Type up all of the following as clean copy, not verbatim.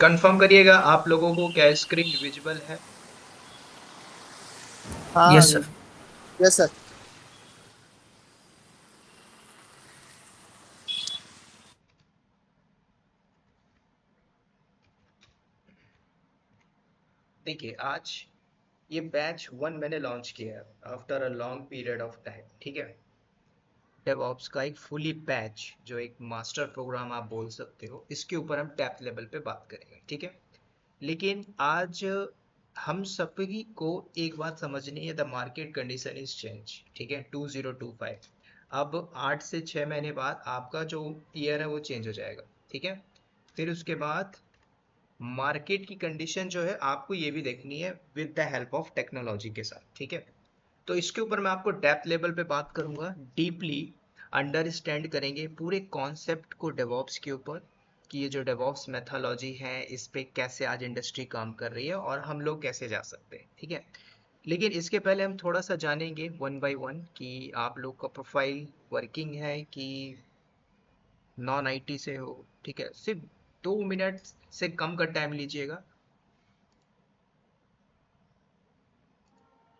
Confirm करिएगा आप लोगों को क्या स्क्रीन विजिबल है। हाँ। Yes sir. Yes sir. देखिए आज ये बैच 1 मैंने लॉन्च किया है after a long period of time, ठीक है। डेवऑप्स का एक फुली बैच जो एक मास्टर प्रोग्राम आप बोल सकते हो, इसके ऊपर हम टैप लेवल पे बात करेंगे, ठीक है। लेकिन आज हम सभी को एक बात समझनी है, the market condition is change, ठीक है। 2025 अब 8 से 6 महीने बाद आपका जो ईयर है वो चेंज हो जाएगा, ठीक है। फिर उसके बाद मार्केट की कंडीशन जो है आपको ये भी देखनी है with the help of technology के साथ, ठीक है। तो इसके ऊपर मैं आपको डेप्थ लेवल पे बात करूंगा, डीपली अंडरस्टैंड करेंगे पूरे कॉन्सेप्ट को डेवॉप्स के ऊपर, कि ये जो डेवॉप्स मेथोलॉजी है इस पे कैसे आज इंडस्ट्री काम कर रही है और हम लोग कैसे जा सकते हैं, ठीक है। लेकिन इसके पहले हम थोड़ा सा जानेंगे वन बाय वन कि आप लोग का प्रोफाइल वर्किंग है कि नॉन आईटी से हो, ठीक है। सिर्फ 2 मिनट से कम का टाइम लीजिएगा,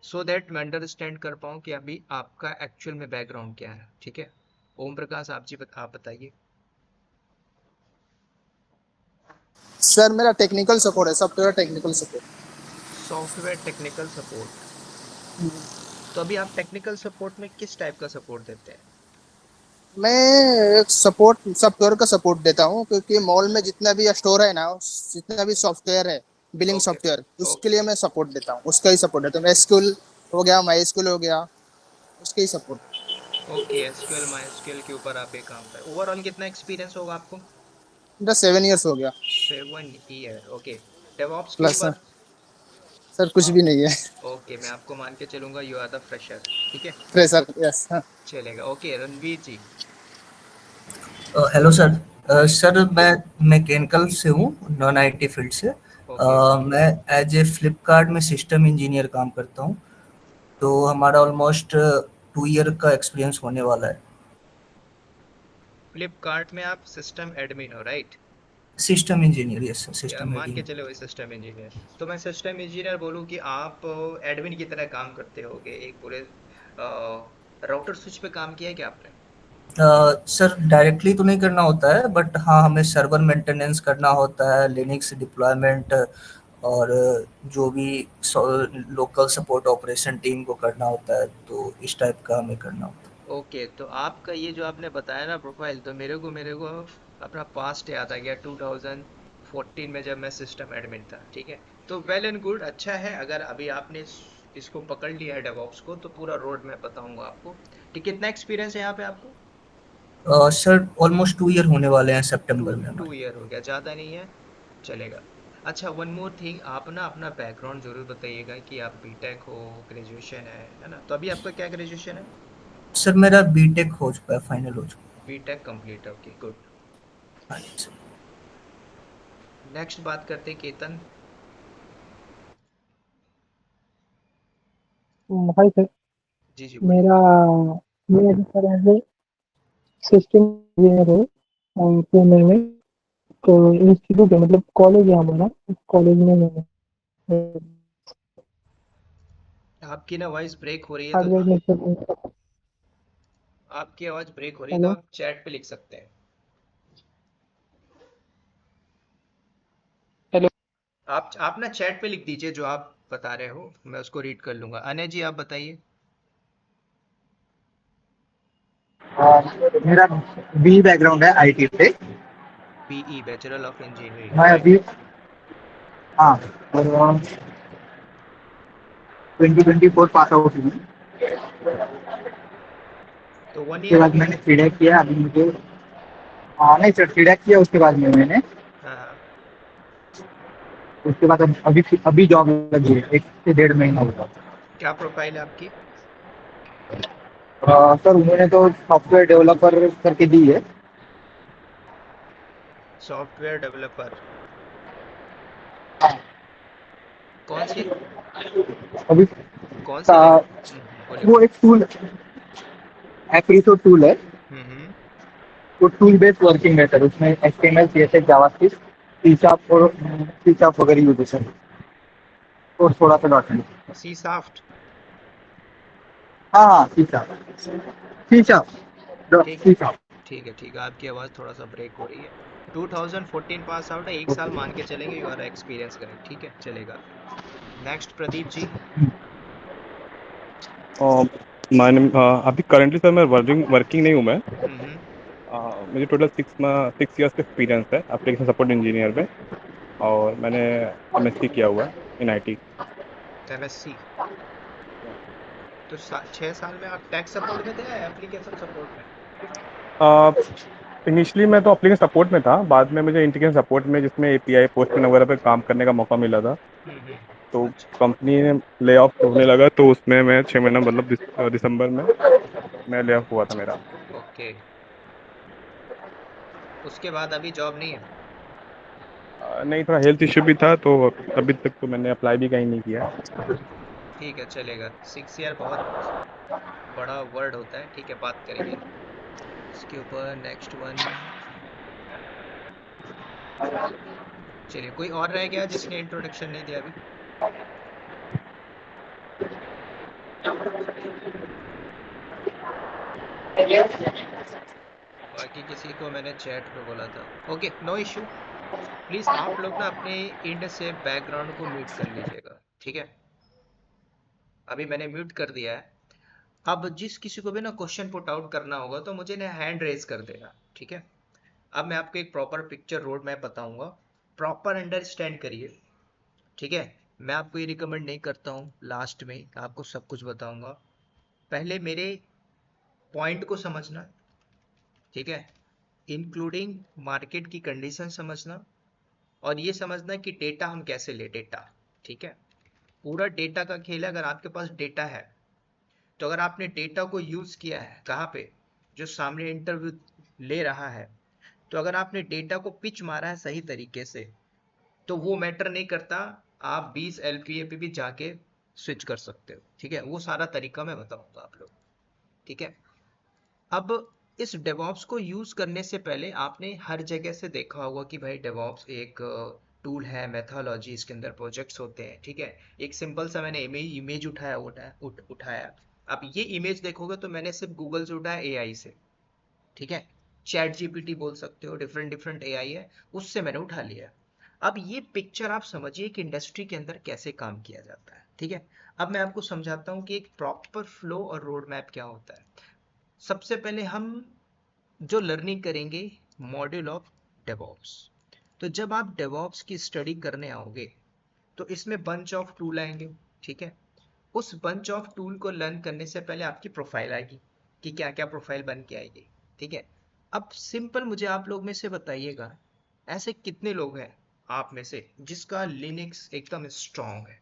सो दैट मैं अंडरस्टैंड कर पाऊँ कि अभी आपका एक्चुअल में बैकग्राउंड क्या है, ठीक है। ओम प्रकाश आप बताइए। सर मेरा टेक्निकल सपोर्ट है, software technical support. Software technical support. तो अभी आप टेक्निकल सपोर्ट में किस टाइप का सपोर्ट देते हैं? मैं एक सपोर्ट सॉफ्टवेयर का सपोर्ट देता हूँ, क्योंकि मॉल में जितना भी स्टोर है ना, जितना भी सॉफ्टवेयर है, बिलिंग ओके सॉफ्टवेयर, उसके लिए ओके मैं सपोर्ट देता हूँ, उसका ही सपोर्ट देता हूँ। एसक्यूएल हो गया, माई एसक्यूएल हो गया, उसके ही support. Okay. SQL my SQL के ऊपर आप ये काम कर, ओवरऑल कितना एक्सपीरियंस होगा आपको? मेरा 7 इयर्स हो गया। 7 ईयर, ओके। डेवऑप्स के प्लस सर, ऊपर? सर कुछ भी नहीं है। ओके, मैं आपको मान के चलूंगा यू आर द फ्रेशर, ठीक है। Fresher, yes. चलेगा, okay. Ranveer ji. Hello sir. Sir मैं मैकेनिकल से हूँ, नॉन आईटी फील्ड से। ओके। मैं एज ए फ्लिपकार्ट में सिस्टम इंजीनियर काम करता हूँ। तो हमारा ऑलमोस्ट 2 ईयर का एक्सपीरियंस होने वाला है। फ्लिपकार्ट में आप सिस्टम एडमिन हो, right? System engineer, yes sir, या सिस्टम मान के इंजीनियर। चले वही सिस्टम इंजीनियर। तो मैं सिस्टम इंजीनियर बोलूँ कि आप एडमिन की तरह काम करते होगे एक पूरे राउटर स्विच पे काम किया है क्या आपने? सर डायरेक्टली तो नहीं करना होता है, बट हाँ हमें सर्वर मेंटेनेंस करना होता है, लिनक्स डिप्लॉयमेंट, और जो भी लोकल सपोर्ट ऑपरेशन टीम को करना होता है, तो इस टाइप का हमें करना होता है। ओके, तो आपका ये जो आपने बताया ना प्रोफाइल, तो मेरे को अपना पास्ट याद आ गया 2014 में जब मैं सिस्टम एडमिन था, ठीक है। तो वेल एंड गुड, अच्छा है अगर अभी आपने इसको पकड़ लिया है डेवऑप्स को, तो पूरा रोड मैं बताऊंगा आपको। ठीक, कितना एक्सपीरियंस है यहाँ पे आपको? सर ऑलमोस्ट 2 ईयर होने वाले हैं टू सितंबर में टू हमारे। ईयर हो गया, ज़्यादा नहीं है, चलेगा। अच्छा, वन मोर थिंग, आप ना अपना बैकग्राउंड जरूर बताइएगा कि आप बीटेक हो, ग्रेजुएशन है ना। तो अभी आपका क्या ग्रेजुएशन है? सर मेरा बीटेक हो चुका है, फाइनल हो चुका बीटेक कंप्लीट है, ओके गुड। है। हाँ जी सर। नेक्स्ट बात करते हैं केतन। Hi sir. जी जी बोलिए। मेरा मैं अभी sir as a system engineer हूँ पुणे में। तो इंस्टीट्यूट है, मतलब कॉलेज है हमारा, उस कॉलेज में मैं आपकी ना वॉइस ब्रेक हो रही है, तो हार्डवेयर में। आपकी आवाज़ ब्रेक हो रही है, तो हेलो आप चैट पे लिख सकते हैं। हेलो। आप ना चैट पे लिख दीजिए जो आप बता रहे हो, मैं उसको रीड कर लूंगा। अनय जी आप बताइए। मेरा बी बैकग्राउंड है आईटी से। बीई, बैचलर ऑफ इंजीनियरिंग, मैं राइट? अभी, हाँ, और 2024 पास आउट हूँ। तो 1 ईयर उसके बाद अभी। मैंने सीडैक किया, अभी मुझे, हाँ नहीं सर, सीडैक किया उसके बाद में मैंने, हाँ हाँ। उसके बाद अभी अभी जॉब लगी है, 1 से 1.5 महीना हुआ। क्या प्रोफाइल है आपकी? सर उन्होंने तो सॉफ्टवेयर डेवलपर करके दी है। Software developer. हाँ, कौन सी अभी कौन सी का, बोलिए वो बोलिए। एक टूल, एप्रीसो टूल है। हम्म। वो टूल बेस्ड वर्किंग है सर, उसमें HTML CSS JavaScript C sharp वगैरह यूज है सर, और थोड़ा सा .NET। सी साफ्ट। हाँ हाँ, सी शार्प, सी शार्प, ठीक सी शार्प। ठीक है, आपकी आवाज़ थोड़ा सा ब्रेक हो रही है। 2014 पास आउट है, एक साल मान के चलेंगे, यू आर एक्सपीरियंस गाइड, ठीक है चलेगा। नेक्स्ट प्रदीप जी। मैंने अभी करंटली सर मैं वर्किंग नहीं हूँ मैं। हम्म। मुझे टोटल 6 ईयर्स का एक्सपीरियंस है एप्लीकेशन सपोर्ट इंजीनियर में, और मैंने MSc किया हुआ है इन IT। MSc। तो 6 साल में आप टेक सपोर्ट में थे या एप्लीकेशन सपोर्ट में? इनिशियली मैं तो एप्लीकेशन सपोर्ट में था, बाद में मुझे इंटीग्रेशन सपोर्ट में, जिसमें API पोस्टमैन वगैरह पे काम करने का मौका मिला था, तो अच्छा। कंपनी ने ले ऑफ होने लगा, तो उसमें मैं 6 महीना मतलब दिसंबर में मैं ले ऑफ हुआ था मेरा। ओके, उसके बाद अभी जॉब नहीं है? नहीं, थोड़ा हेल्थ इश्यू भी था, तो अभी तक तो मैंने अप्लाई भी कहीं नहीं किया। ठीक है चलेगा, 6 ईयर बहुत बड़ा वर्ड होता है, ठीक है बात करेंगे इसके ऊपर। नेक्स्ट वन, चलिए कोई और रह गया जिसने इंट्रोडक्शन नहीं दिया अभी? बाकी किसी को मैंने चैट पे बोला था। Okay no issue. प्लीज आप लोग ना अपने इंड से बैकग्राउंड को म्यूट कर लीजिएगा, ठीक है? अभी मैंने म्यूट कर दिया है। अब जिस किसी को भी ना क्वेश्चन पुट आउट करना होगा तो मुझे ना हैंड रेज कर देना, ठीक है? अब मैं आपको एक प्रॉपर पिक्चर रोड मैप बताऊंगा, प्रॉपर अंडरस्टैंड करिए, ठीक है? मैं आपको ये रिकमेंड नहीं करता हूँ लास्ट में आपको सब कुछ बताऊंगा, पहले मेरे पॉइंट को समझना, ठीक है? इंक्लूडिंग मार्केट की कंडीशन समझना, और ये समझना कि डेटा हम कैसे ले, डेटा, ठीक है? पूरा डेटा का खेल है। अगर आपके पास डेटा है तो अगर आपने डेटा को यूज किया है कहाँ पे, जो सामने इंटरव्यू ले रहा है, तो अगर आपने डेटा को पिच मारा है सही तरीके से तो वो मैटर नहीं करता, आप 20 LPA पे भी जाके स्विच कर सकते हो, ठीक है? वो सारा तरीका मैं बताऊंगा आप लोग, ठीक है? अब इस डेवॉप्स को यूज करने से पहले आपने हर जगह से देखा होगा कि भाई डेवॉप्स एक टूल है, मेथोलॉजी, इसके अंदर प्रोजेक्ट्स होते हैं, ठीक है? एक सिंपल सा मैंने इमेज उठाया। अब ये इमेज देखोगे तो मैंने सिर्फ गूगल से उठाया, AI से, ठीक है? चैट जीपीटी बोल सकते हो, डिफरेंट डिफरेंट AI है, उससे मैंने उठा लिया। अब ये पिक्चर आप समझिए कि इंडस्ट्री के अंदर कैसे काम किया जाता है, ठीक है? अब मैं आपको समझाता हूँ कि एक प्रॉपर फ्लो और रोड मैप क्या होता है। सबसे पहले हम जो लर्निंग करेंगे, मॉड्यूल ऑफ डेवॉप्स। तो जब आप डेवॉप्स की स्टडी करने आओगे तो इसमें बंच ऑफ टूल आएंगे, ठीक है? उस बंच ऑफ टूल को लर्न करने से पहले आपकी प्रोफाइल आएगी कि क्या क्या प्रोफाइल बन के आएगी, ठीक है? अब सिंपल मुझे आप लोग में से बताइएगा, ऐसे कितने लोग हैं आप में से जिसका लिनक्स एकदम स्ट्रांग है?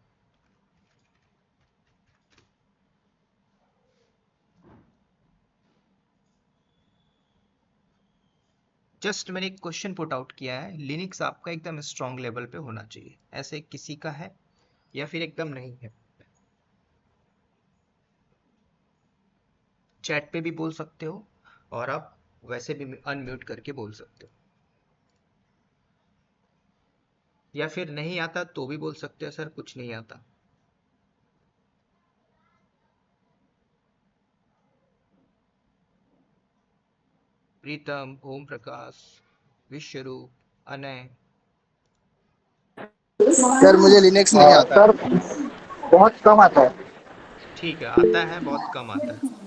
जस्ट मैंने एक क्वेश्चन पुट आउट किया है, लिनक्स आपका एकदम स्ट्रांग लेवल पे होना चाहिए, ऐसे किसी का है या फिर एकदम नहीं है? चैट पे भी बोल सकते हो और आप वैसे भी अनम्यूट करके बोल सकते हो, या फिर नहीं आता तो भी बोल सकते हो सर कुछ नहीं आता। प्रीतम, ओम प्रकाश, विश्वरूप, अनय। सर मुझे लिनक्स नहीं आता। सर बहुत कम आता है। ठीक है, आता है, बहुत कम आता है।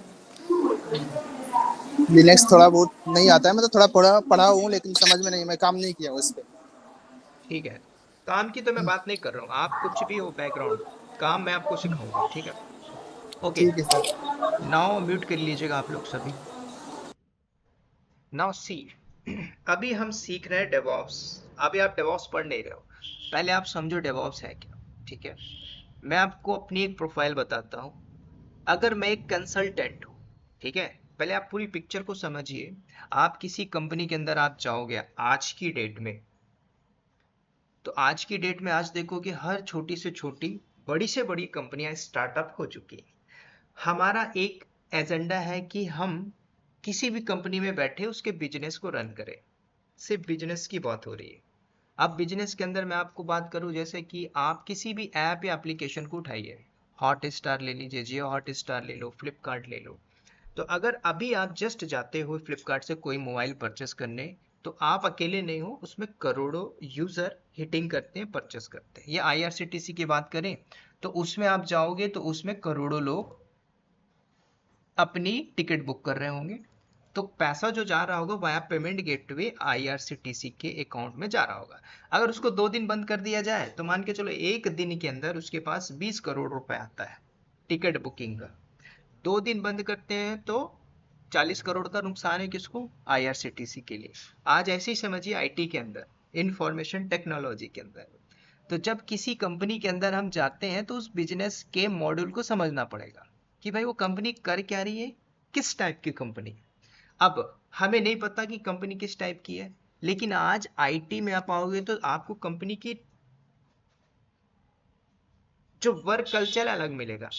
लिनक्स थोड़ा बहुत नहीं आता है, मैं तो थोड़ा पढ़ा पढ़ा हूँ लेकिन समझ में नहीं, मैं काम नहीं किया हूँ इस पे। ठीक है, काम की तो मैं बात नहीं कर रहा हूँ, आप कुछ भी हो बैकग्राउंड, काम मैं आपको सिखाऊंगा, ठीक है? ओके, ठीक है सर। नाउ म्यूट कर लीजिएगा आप लोग सभी। नाउ सी, अभी हम सीख रहे हैं डेवॉप्स। अभी आप डेवॉप्स पढ़ नहीं रहे हो, पहले आप समझो डेवॉप्स है क्या, ठीक है? मैं आपको अपनी एक प्रोफाइल बताता हूँ। अगर मैं एक कंसल्टेंट हूँ, ठीक है? पहले आप पूरी पिक्चर को समझिए। आप किसी कंपनी के अंदर आप जाओगे आज की डेट में, तो आज की डेट में आज देखो कि हर छोटी से छोटी, बड़ी से बड़ी कंपनियां स्टार्टअप हो चुकी हैं। हमारा एक एजेंडा है कि हम किसी भी कंपनी में बैठे उसके बिजनेस को रन करे। सिर्फ बिजनेस की बात हो रही है। अब बिजनेस के अंदर मैं आपको बात करूं, जैसे कि आप किसी भी ऐप या एप्लीकेशन को उठाइए, हॉट स्टार ले लीजिए, जियो हॉट स्टार ले लो, फ्लिपकार्ट ले लो। तो अगर अभी आप जस्ट जाते हो फ्लिपकार्ट से कोई मोबाइल परचेस करने, तो आप अकेले नहीं हो, उसमें करोड़ों यूजर हिटिंग करते हैं, परचेस करते हैं। ये आईआरसीटीसी की बात करें तो उसमें आप जाओगे तो उसमें करोड़ों लोग अपनी टिकट बुक कर रहे होंगे। तो पैसा जो जा रहा होगा वाया पेमेंट गेटवे आईआरसीटीसी के अकाउंट में जा रहा होगा। अगर उसको 2 दिन बंद कर दिया जाए तो मान के चलो 1 दिन के अंदर उसके पास 20 करोड़ रुपए आता है टिकट बुकिंग का। 2 दिन बंद करते हैं तो 40 करोड़ का नुकसान है किसको? आईआरसीटीसी के लिए। आज ऐसे ही समझिए आईटी के अंदर, इंफॉर्मेशन टेक्नोलॉजी के अंदर। तो जब किसी कंपनी के अंदर हम जाते हैं तो उस बिजनेस के मॉड्यूल को समझना पड़ेगा कि भाई वो कंपनी कर क्या रही है, किस टाइप की कंपनी। अब हमें नहीं पता कि कंपनी किस टाइप की है, लेकिन आज आईटी में आप आओगे तो आपको कंपनी की जो वर्क कल्चर अलग मिलेगा।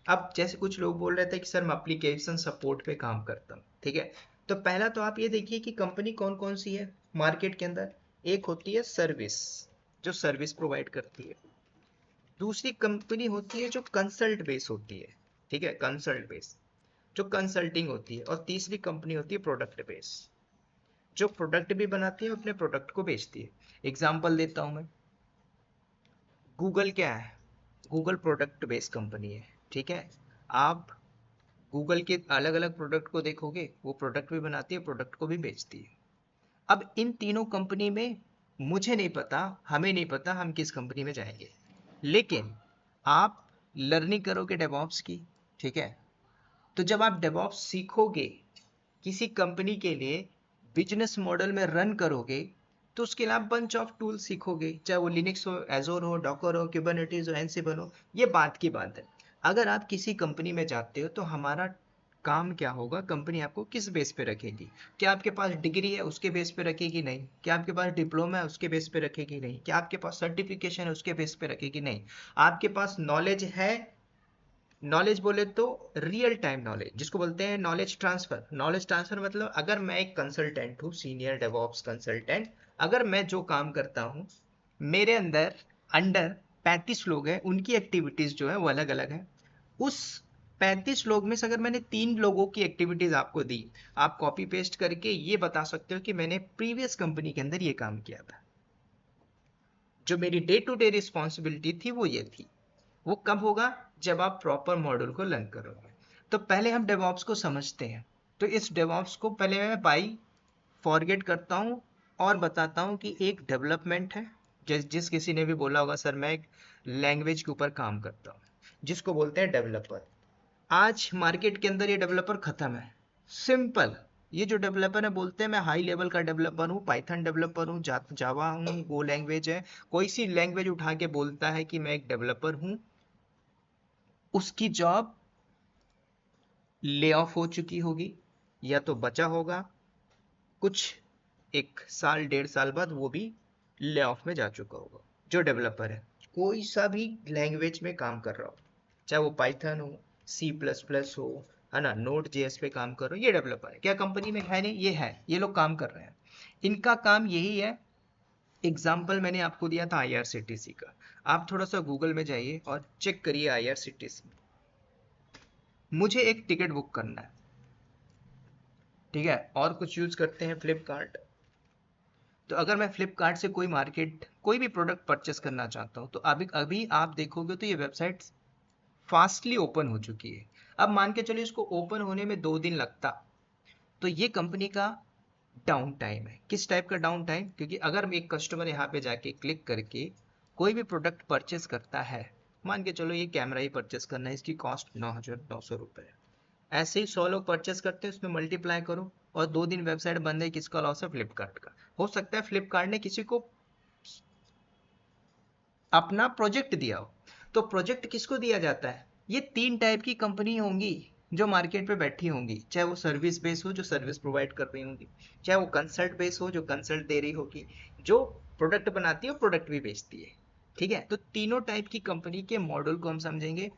अब जैसे कुछ लोग बोल रहे थे कि सर मैं एप्लीकेशन सपोर्ट पे काम करता हूँ, ठीक है। तो पहला तो आप ये देखिए कि कंपनी कौन कौन सी है मार्केट के अंदर। एक होती है सर्विस, जो सर्विस प्रोवाइड करती है। दूसरी कंपनी होती है जो कंसल्ट बेस होती है, ठीक है, कंसल्ट बेस जो कंसल्टिंग होती है। और तीसरी कंपनी होती है प्रोडक्ट बेस, जो प्रोडक्ट भी बनाती है, अपने प्रोडक्ट को बेचती है। एग्जाम्पल देता हूं मैं, गूगल क्या है? गूगल प्रोडक्ट बेस्ड कंपनी है, ठीक है। आप गूगल के अलग अलग प्रोडक्ट को देखोगे, वो प्रोडक्ट भी बनाती है, प्रोडक्ट को भी बेचती है। अब इन तीनों कंपनी में मुझे नहीं पता, हमें नहीं पता हम किस कंपनी में जाएंगे, लेकिन आप लर्निंग करोगे डेवऑप्स की, ठीक है। तो जब आप डेवऑप्स सीखोगे, किसी कंपनी के लिए बिजनेस मॉडल में रन करोगे, तो उसके लिए आप बंच ऑफ टूल सीखोगे, चाहे वो लिनक्स हो, एजोर हो, डॉकर हो, कुबरनेटिस हो, एंसिबल हो। ये बात की बात है। अगर आप किसी कंपनी में जाते हो तो हमारा काम क्या होगा, कंपनी आपको किस बेस पे रखेगी? क्या आपके पास डिग्री है उसके बेस पे रखेगी? नहीं। क्या आपके पास डिप्लोमा है उसके बेस पे रखेगी? नहीं। क्या आपके पास सर्टिफिकेशन है उसके बेस पे रखेगी? नहीं। आपके पास नॉलेज है, नॉलेज बोले तो रियल टाइम नॉलेज, जिसको बोलते हैं नॉलेज ट्रांसफर। नॉलेज ट्रांसफर मतलब अगर मैं एक कंसल्टेंट हूँ, सीनियर डेवऑप्स कंसल्टेंट, अगर मैं जो काम करता हूँ, मेरे अंदर अंडर 35 लोग हैं, उनकी एक्टिविटीज जो है वो अलग अलग है। उस 35 लोग में से अगर मैंने 3 लोगों की एक्टिविटीज आपको दी, आप कॉपी पेस्ट करके ये बता सकते हो कि मैंने प्रीवियस कंपनी के अंदर ये काम किया था। जो मेरी डे टू डे रिस्पॉन्सिबिलिटी थी वो ये थी। वो कब होगा? जब आप प्रॉपर मॉड्यूल को लर्न करोगे। तो पहले हम डेवऑप्स को समझते हैं। तो इस डेवऑप्स को पहले मैं बाई फॉरगेट करता हूँ और बताता हूँ कि एक डेवलपमेंट है। जिस किसी ने भी बोला होगा सर मैं एक लैंग्वेज के ऊपर काम करता हूँ, जिसको बोलते हैं डेवलपर। आज मार्केट के अंदर ये डेवलपर खत्म है। सिंपल, ये जो डेवलपर है बोलते हैं मैं हाई लेवल का डेवलपर हूँ, पाइथन डेवलपर हूँ, जावा हूँ, गो लैंग्वेज है। कोई सी लैंग्वेज उठा के बोलता है कि मैं एक डेवलपर हूँ, उसकी जॉब ले ऑफ हो चुकी होगी या तो बचा होगा, कुछ 1 साल 1.5 साल बाद वो भी ले ऑफ में जा चुका होगा। जो डेवलपर है कोई सा भी लैंग्वेज में काम कर रहा हो, चाहे वो पाइथन हो, C++ हो, है ना, नोड जेएस पे काम कर रहे हो, ये डेवलपर है। क्या कंपनी में है? नहीं, ये है, ये लोग काम कर रहे हैं। इनका काम यही है। एग्जाम्पल मैंने आपको दिया था आईआरसीटीसी का। आप थोड़ा सा गूगल में जाइए और चेक करिए आईआरसीटीसी। मुझे एक टिकट बुक करना है, ठीक है, और कुछ यूज करते हैं फ्लिपकार्ट। तो अगर मैं फ्लिपकार्ट से कोई भी प्रोडक्ट परचेस करना चाहता हूँ, तो अभी अभी आप देखोगे तो ये वेबसाइट फास्टली ओपन हो चुकी है। अब मान के चलिए इसको ओपन होने में 2 दिन लगता, तो ये कंपनी का डाउन टाइम है। किस टाइप का डाउन टाइम? क्योंकि अगर एक कस्टमर यहाँ पे जाके क्लिक करके कोई भी प्रोडक्ट परचेस करता है, मान के चलो ये कैमरा ही परचेस करना है, इसकी कॉस्ट 9,900 रुपये है। ऐसे ही 100 लोग परचेस करते हैं, उसमें मल्टीप्लाई करो, और 2 दिन वेबसाइट बंद है। किसका लॉस है? फ्लिपकार्ट का। हो सकता है फ्लिपकार्ट ने किसी को अपना प्रोजेक्ट दिया हो। तो प्रोजेक्ट किसको दिया जाता है? ये 3 टाइप की कंपनी होंगी जो मार्केट पे बैठी होंगी, चाहे वो सर्विस बेस हो जो सर्विस प्रोवाइड कर रही होंगी, चाहे वो कंसल्ट बेस हो जो कंसल्ट दे रही होगी, जो प्रोडक्ट बनाती है प्रोडक्ट भी बेचती है, ठीक है। तो तीनों टाइप की कंपनी के मॉडल को हम समझेंगे।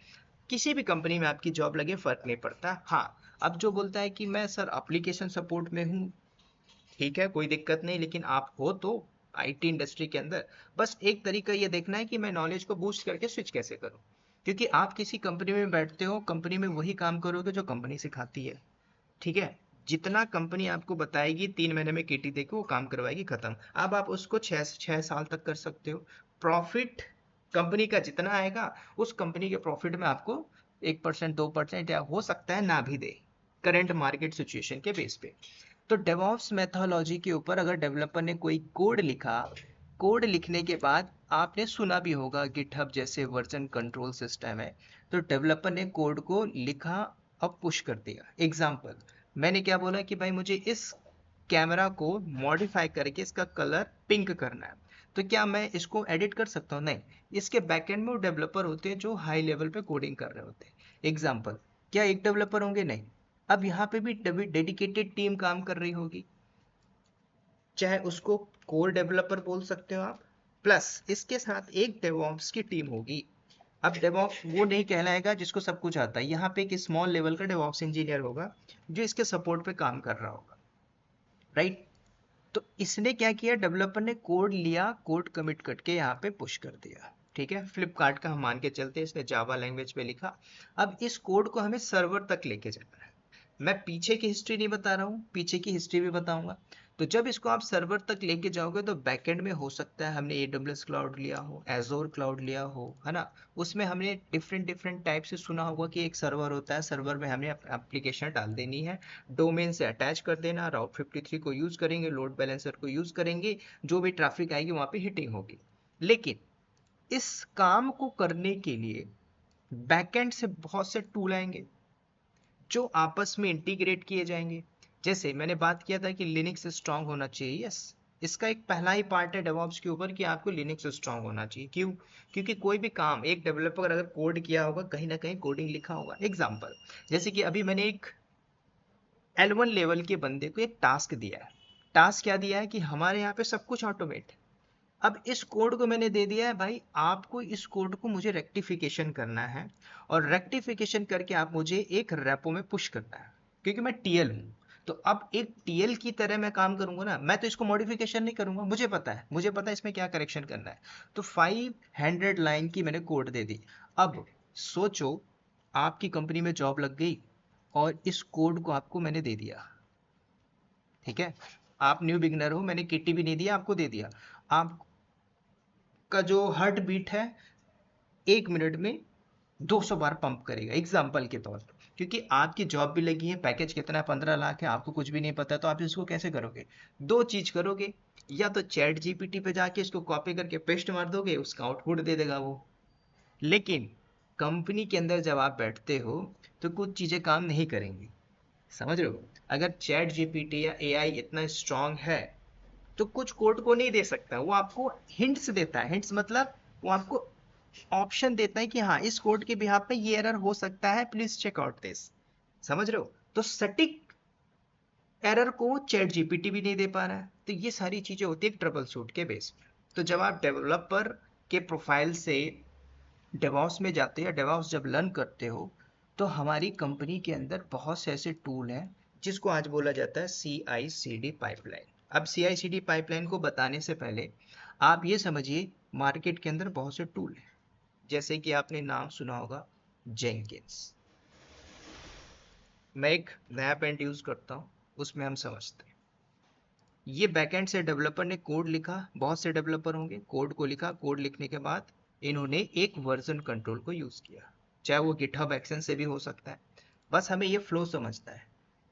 किसी भी कंपनी में आपकी जॉब लगे फर्क नहीं पड़ता। हाँ, अब जो बोलता है कि मैं सर एप्लीकेशन सपोर्ट में हूँ, ठीक है कोई दिक्कत नहीं, लेकिन आप हो तो आईटी इंडस्ट्री के अंदर, बस एक तरीका ये देखना है कि मैं नॉलेज को बूस्ट करके स्विच कैसे करूँ, क्योंकि आप किसी कंपनी में बैठते हो, कंपनी में वही काम करोगे जो कंपनी सिखाती है, ठीक है। जितना कंपनी आपको बताएगी 3 महीने में केटी देके वो काम करवाएगी, खत्म। अब आप उसको 6 साल तक कर सकते हो। प्रॉफिट कंपनी का जितना आएगा उस कंपनी के प्रॉफिट में आपको 1% 2% या हो सकता है ना भी दे, करंट मार्केट सिचुएशन के बेस पे। तो डेवऑप्स मेथोलॉजी के ऊपर अगर डेवलपर ने कोई कोड लिखा, कोड लिखने के बाद आपने सुना भी होगा गिटहब जैसे वर्जन कंट्रोल सिस्टम है, तो डेवलपर ने कोड को लिखा और पुश कर दिया। एग्जाम्पल, मैंने क्या बोला कि भाई मुझे इस कैमरा को मॉडिफाई करके इसका कलर पिंक करना है, तो क्या मैं इसको एडिट कर सकता हूँ? नहीं, इसके बैकएंड में वो डेवलपर होते हैं जो हाई लेवल पे कोडिंग कर रहे होते हैं। एग्जाम्पल, क्या एक डेवलपर होंगे? नहीं। अब यहाँ पे भी डेडिकेटेड टीम काम कर रही होगी, चाहे उसको कोर डेवलपर बोल सकते हो आप, प्लस इसके साथ एक डेवऑप्स की टीम होगी। अब डेवऑप्स वो नहीं कहलाएगा जिसको सब कुछ आता है, यहाँ पे एक स्मॉल लेवल का डेवऑप्स इंजीनियर होगा जो इसके सपोर्ट पे काम कर रहा होगा, राइट। तो इसने क्या किया, डेवलपर ने कोड लिया, कोड कमिट करके यहाँ पे पुश कर दिया, ठीक है। फ्लिपकार्ट का हम मान के चलते हैं, इसने जावा लैंग्वेज पे लिखा। अब इस कोड को हमें सर्वर तक लेके जाना है। मैं पीछे की हिस्ट्री नहीं बता रहा हूँ, पीछे की हिस्ट्री भी बताऊंगा। तो जब इसको आप सर्वर तक लेके जाओगे तो बैकएंड में हो सकता है हमने AWS क्लाउड लिया हो, एजोर क्लाउड लिया हो, है ना। उसमें हमने डिफरेंट टाइप से सुना होगा कि एक सर्वर होता है, सर्वर में हमने एप्लीकेशन डाल देनी है, डोमेन से अटैच कर देना, राउट 53 को यूज करेंगे, लोड बैलेंसर को यूज करेंगे, जो भी ट्रैफिक आएगी वहां पे हिटिंग होगी। लेकिन इस काम को करने के लिए बैकएंड से बहुत से टूल आएंगे जो आपस में इंटीग्रेट किए जाएंगे। जैसे मैंने बात किया था कि लिनक्स स्ट्रांग होना चाहिए, यस, इसका एक पहला ही पार्ट है डेवऑप्स के ऊपर कि आपको लिनक्स स्ट्रांग होना चाहिए। क्यों? क्योंकि कोई भी काम एक डेवलपर अगर कोड किया होगा, कहीं ना कहीं कोडिंग लिखा होगा। एग्जाम्पल, जैसे कि अभी मैंने एक L1 लेवल के बंदे को एक टास्क दिया है। टास्क क्या दिया है कि हमारे यहाँ पे सब कुछ ऑटोमेट। अब इस कोड को मैंने दे दिया है, भाई आपको इस कोड को मुझे रेक्टिफिकेशन करना है, और रेक्टिफिकेशन करके आप मुझे एक रेपो में पुश करना है, क्योंकि मैं टीएल हूँ। तो अब एक टीएल की तरह मैं काम करूंगा ना, मैं तो इसको मॉडिफिकेशन नहीं करूंगा, मुझे पता है इसमें क्या करेक्शन करना है। तो 500 लाइन की मैंने कोड दे दी। अब सोचो आपकी कंपनी में जॉब लग गई और इस कोड को आपको मैंने दे दिया, ठीक है। आप न्यू बिगनर हो, मैंने किटी भी नहीं दिया, आपको दे दिया। आप का जो हार्ट बीट है 1 मिनट में 200 बार पंप करेगा, एग्जाम्पल के तौर पर, क्योंकि आपकी जॉब भी लगी है, पैकेज कितना है, 15 लाख है, आपको कुछ भी नहीं पता, तो आप इसको कैसे करोगे? दो चीज करोगे, या तो चैट जीपीटी पे जाके इसको कॉपी करके पेस्ट मार दोगे, उसका आउटपुट दे देगा वो। लेकिन कंपनी के अंदर जब आप बैठते हो तो कुछ चीजें काम नहीं करेंगी, समझ रहे हो। अगर चैट जीपीटी या एआई इतना स्ट्रांग है तो कुछ कोड को नहीं दे सकता, वो आपको हिंट्स देता है। हिंट्स मतलब वो आपको ऑप्शन देता है कि हाँ इस कोड के बिहाफ पे ये एरर हो सकता है, प्लीज चेक आउट दिस, समझ रहे हो। तो सटीक एरर को चैट जीपीटी भी नहीं दे पा रहा है। तो ये सारी चीजें होती है ट्रबल शूट के बेस पे। तो जब आप डेवलपर के प्रोफाइल से डेवऑप्स में जाते हो या डेवऑप्स जब लर्न करते हो, तो हमारी कंपनी के अंदर बहुत से ऐसे टूल हैं जिसको आज बोला जाता है CI/CD पाइपलाइन। अब CI/CD पाइपलाइन को बताने से पहले आप ये समझिए, मार्केट के अंदर बहुत से टूल हैं, जैसे कि आपने नाम सुना होगा जेंकिंस। मैं एक नया पेंट यूज करता हूँ, उसमें हम समझते हैं। ये बैकएंड से डेवलपर ने कोड लिखा, बहुत से डेवलपर होंगे, कोड को लिखा, कोड लिखने के बाद इन्होंने एक वर्जन कंट्रोल को यूज किया, चाहे वो गिटहब एक्शन से भी हो सकता है। बस हमें ये फ्लो समझना है।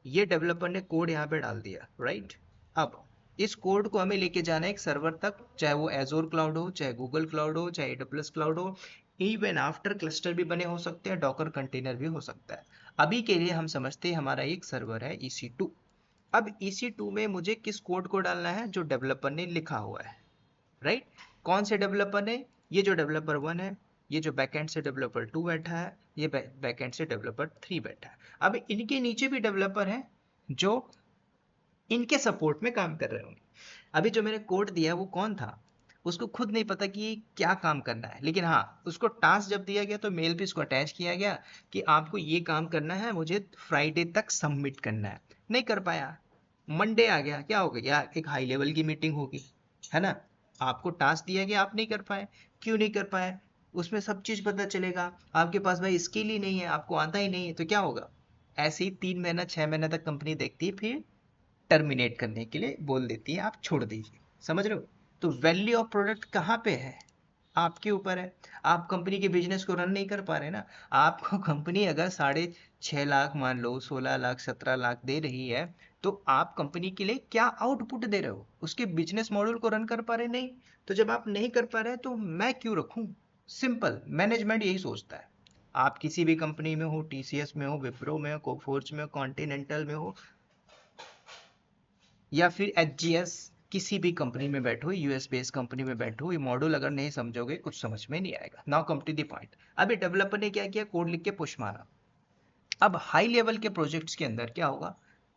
ये डेवलपर ने कोड यहाँ पे डाल दिया, राइट। अब इस कोड को हमें लेके जाना है एक सर्वर तक, चाहे वो एजोर क्लाउड हो, चाहे गूगल क्लाउड हो, चाहे AWS क्लाउड हो, इवन आफ्टर क्लस्टर भी बने हो सकते हैं, डॉकर कंटेनर भी हो सकता है। अभी के लिए हम समझते हैं हमारा एक सर्वर है EC2। अब EC2 में मुझे किस कोड को डालना है? जो डेवलपर ने लिखा हुआ है, राइट। कौन से डेवलपर ने? ये जो डेवलपर 1 है, ये जो बैकएंड से डेवलपर 2 बैठा है, ये बैकएंड से डेवलपर 3 बैठा है। अब इनके नीचे भी डेवलपर हैं जो इनके सपोर्ट में काम कर रहे होंगे। अभी जो मैंने कोड दिया वो कौन था? उसको खुद नहीं पता कि ये क्या काम करना है, लेकिन हाँ उसको टास्क जब दिया गया तो मेल पे इसको अटैच किया गया कि आपको ये काम करना है, मुझे फ्राइडे तक सबमिट करना है। नहीं कर पाया, मंडे आ गया, क्या हो गया, एक हाई लेवल की मीटिंग होगी, है ना। आपको टास्क दिया गया, आप नहीं कर पाए, क्यों नहीं कर पाए, उसमें सब चीज पता चलेगा। आपके पास भाई स्किल ही नहीं है, आपको आता ही नहीं है, तो क्या होगा। ऐसे ही 3 महीना 6 महीना तक कंपनी देखती है, फिर टर्मिनेट करने के लिए बोल देती है, आप छोड़ दीजिए। समझ रहे हो। तो वैल्यू ऑफ प्रोडक्ट कहाँ पे है, आपके ऊपर है। आप कंपनी के बिजनेस को रन नहीं कर पा रहे ना। आपको कंपनी अगर 6.5 लाख मान लो, 16 लाख 17 लाख दे रही है, तो आप कंपनी के लिए क्या आउटपुट दे रहे हो, उसके बिजनेस मॉडल को रन कर पा रहे नहीं। तो जब आप नहीं कर पा रहे तो मैं क्यों रखूं। सिंपल मैनेजमेंट यही सोचता है। आप किसी भी कंपनी में हो, टीसीएस में हो, विप्रो में हो, कोफोर्ज में हो, कॉन्टिनेंटल में हो, या फिर एचजीएस, किसी भी कंपनी में बैठो, यूएस बेस्ड कंपनी में बैठो, ये मॉड्यूल अगर नहीं समझोगे कुछ समझ में नहीं आएगा। Now come to the point. अभी डेवलपर ने क्या किया, कोड लिख के पुश मारा। अब हाई लेवल के प्रोजेक्ट्स के अंदर क्या होगा,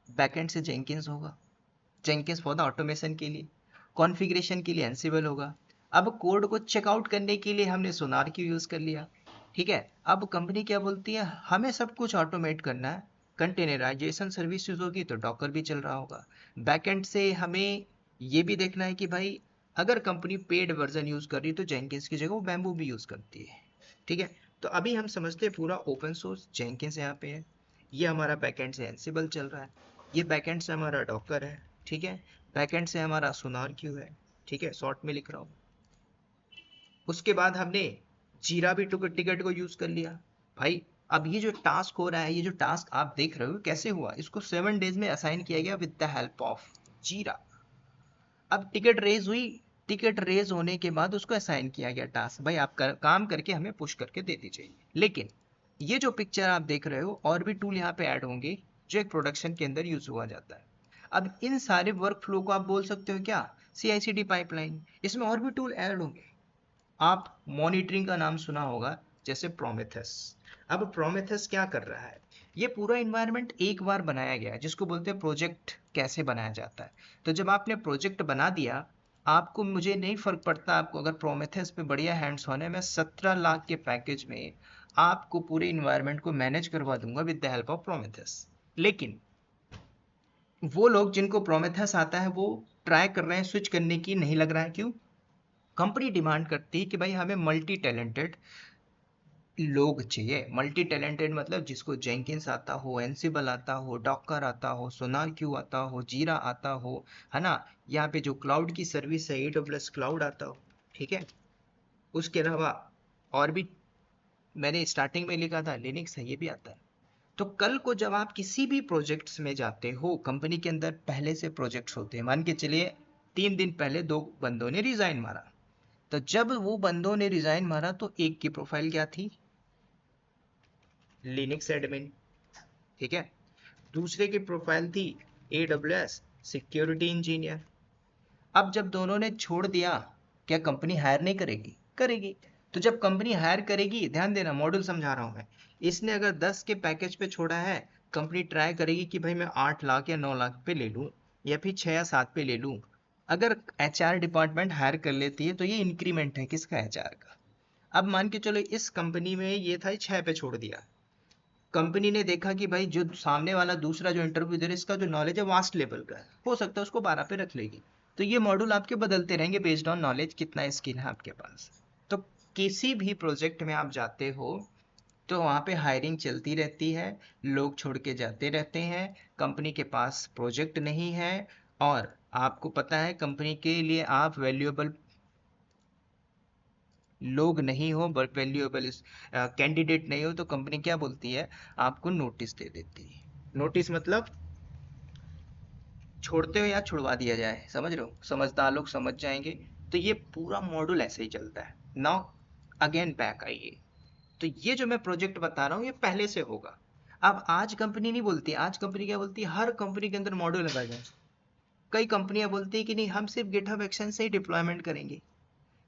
बैकएंड से जेंकिंस होगा, जेंकिंस फॉर द ऑटोमेशन के लिए, कॉन्फ़िगरेशन के लिए एंसिबल होगा। अब कोड को चेकआउट करने के लिए हमने सोनार क्यू यूज कर लिया, ठीक है। अब कंपनी क्या बोलती है, हमें सब कुछ ऑटोमेट करना है, कंटेनराइजेशन सर्विसेज होगी तो डॉकर भी चल रहा होगा। बैकएंड से हमें ये भी देखना है कि भाई अगर कंपनी पेड वर्जन यूज कर रही है तो जेंकिंस की जगह वो बैम्बू भी यूज करती है, ठीक है। तो अभी हम समझते हैं पूरा ओपन सोर्स जेंकिंस यहाँ पे है, ये हमारा बैकएंड से एंसिबल चल रहा है, ये बैकएंड से हमारा डॉकर है, ठीक है। बैकएंड से हमारा सोनार क्यू है, ठीक है, शॉर्ट में लिख रहा हूँ। उसके बाद हमने जीरा भी टिकट को यूज कर लिया। भाई अब ये जो टास्क हो रहा है, ये जो टास्क आप देख रहे हो कैसे हुआ, इसको 7 डेज में असाइन किया गया विद द हेल्प ऑफ जीरा। अब टिकट रेज हुई, टिकट रेज होने के बाद उसको असाइन किया गया टास्क, भाई आप काम करके हमें पुश करके दे दीजिए। लेकिन ये जो पिक्चर आप देख रहे हो, और भी टूल यहाँ पे ऐड होंगे जो एक प्रोडक्शन के अंदर यूज हुआ जाता है। अब इन सारे वर्क फ्लो को आप बोल सकते हो क्या, CI/CD पाइपलाइन। इसमें और भी टूल ऐड होंगे। आप मॉनिटरिंग का नाम सुना होगा, जैसे प्रोमेथेस। अब प्रोमेथेस क्या कर रहा है, ये पूरा इन्वायरमेंट एक बार बनाया गया है, जिसको बोलते हैं प्रोजेक्ट कैसे बनाया जाता है। तो जब आपने प्रोजेक्ट बना दिया, आपको मुझे नहीं फर्क पड़ता, आपको अगर प्रोमेथेस पे बढ़िया हैंड्स ऑन है, मैं 17 लाख के पैकेज में आपको पूरे इन्वायरमेंट को मैनेज करवा दूंगा विद द हेल्प ऑफ प्रोमेथेस। लेकिन वो लोग जिनको प्रोमेथेस आता है वो ट्राई कर रहे हैं स्विच करने की, नहीं लग रहा है, क्यों। कंपनी डिमांड करती है कि भाई हमें मल्टी टैलेंटेड लोग चाहिए। मल्टी टैलेंटेड मतलब जिसको जेंकिंस आता हो, एंसिबल आता हो, डॉकर आता हो, सोनार क्यू आता हो, जीरा आता हो, है ना। यहाँ पे जो क्लाउड की सर्विस है, AWS क्लाउड आता हो, ठीक है। उसके अलावा और भी मैंने स्टार्टिंग में लिखा था लिनक्स है, ये भी आता है। तो कल को जब आप किसी भी प्रोजेक्ट्स में जाते हो, कंपनी के अंदर पहले से प्रोजेक्ट्स होते हैं, मान के चलिए 3 दिन पहले 2 बंदों ने रिजाइन मारा, तो जब वो बंदों ने रिजाइन मारा तो एक की प्रोफाइल क्या थी, लिनक्स एडमिन, ठीक है। दूसरे की प्रोफाइल थी AWS सिक्योरिटी इंजीनियर। अब जब दोनों ने छोड़ दिया, क्या कंपनी हायर नहीं करेगी, करेगी। तो जब कंपनी हायर करेगी, ध्यान देना मॉड्यूल समझा रहा हूं मैं, इसने अगर 10 के पैकेज पे छोड़ा है, कंपनी ट्राई करेगी कि भाई मैं 8 लाख या 9 लाख पे ले लूं, या फिर 6 या 7 पे ले लूं। अगर HR डिपार्टमेंट हायर कर लेती है तो ये इंक्रीमेंट है किसका, HR का। अब मान के चलो इस कंपनी में ये था 6 पे छोड़ दिया, कंपनी ने देखा कि भाई जो सामने वाला दूसरा जो इंटरव्यू दे रहा है, इसका जो नॉलेज है वास्ट लेवल का है, हो सकता है उसको 12 पे रख लेगी। तो ये मॉड्यूल आपके बदलते रहेंगे बेस्ड ऑन नॉलेज, कितना स्किल है आपके पास। तो किसी भी प्रोजेक्ट में आप जाते हो तो वहाँ पे हायरिंग चलती रहती है, लोग छोड़ के जाते रहते हैं, कंपनी के पास प्रोजेक्ट नहीं है, और आपको पता है कंपनी के लिए आप वैल्यूएबल लोग नहीं हो, वैल्यूएबल कैंडिडेट नहीं हो, तो कंपनी क्या बोलती है, आपको नोटिस दे देती है। नोटिस मतलब छोड़ते हो या छुड़वा दिया जाए, समझ रहे हो, समझदार लोग समझ जाएंगे। तो ये पूरा मॉड्यूल ऐसे ही चलता है। नाउ अगेन बैक आइए, तो ये जो मैं प्रोजेक्ट बता रहा हूँ ये पहले से होगा। अब आज कंपनी नहीं बोलती, आज कंपनी क्या बोलती है, हर कंपनी के अंदर मॉड्यूल लगाया जाए। कई कंपनियां बोलती है कि नहीं, हम सिर्फ गिटहब एक्शन से ही डिप्लॉयमेंट करेंगे।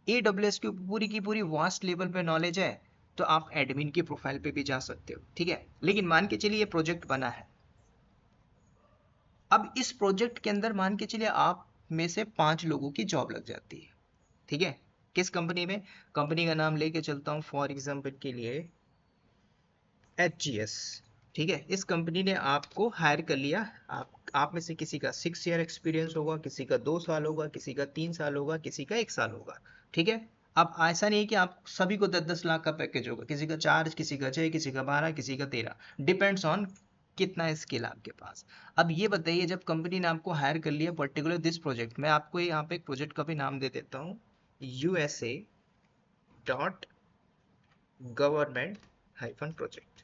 AWS की पूरी वास्ट लेवल पे नॉलेज है, तो आप एडमिन की प्रोफाइल पे भी जा सकते हो, ठीक है। लेकिन मान के चलिए ये प्रोजेक्ट बना है, अब इस प्रोजेक्ट के अंदर मान के चलिए आप में से 5 लोगों की जॉब लग जाती है, ठीक है, किस कंपनी में? कंपनी का नाम लेके चलता हूँ फॉर एग्जाम्पल के लिए HGS। ठीक है, इस कंपनी ने आपको हायर कर लिया। आप में से किसी का 6 ईयर एक्सपीरियंस होगा, किसी का 2 साल होगा, किसी का 3 साल होगा, किसी का 1 साल होगा। ठीक है, अब ऐसा नहीं है कि आप सभी को 10-10 लाख का पैकेज होगा, किसी का 4, किसी का 6, किसी का 12, किसी का 13, डिपेंड्स ऑन कितना स्किल आपके पास। अब ये बताइए, जब कंपनी ने आपको हायर कर लिया पर्टिकुलर दिस प्रोजेक्ट, मैं आपको यहाँ पे एक प्रोजेक्ट का भी नाम दे देता हूँ, USA.government-project।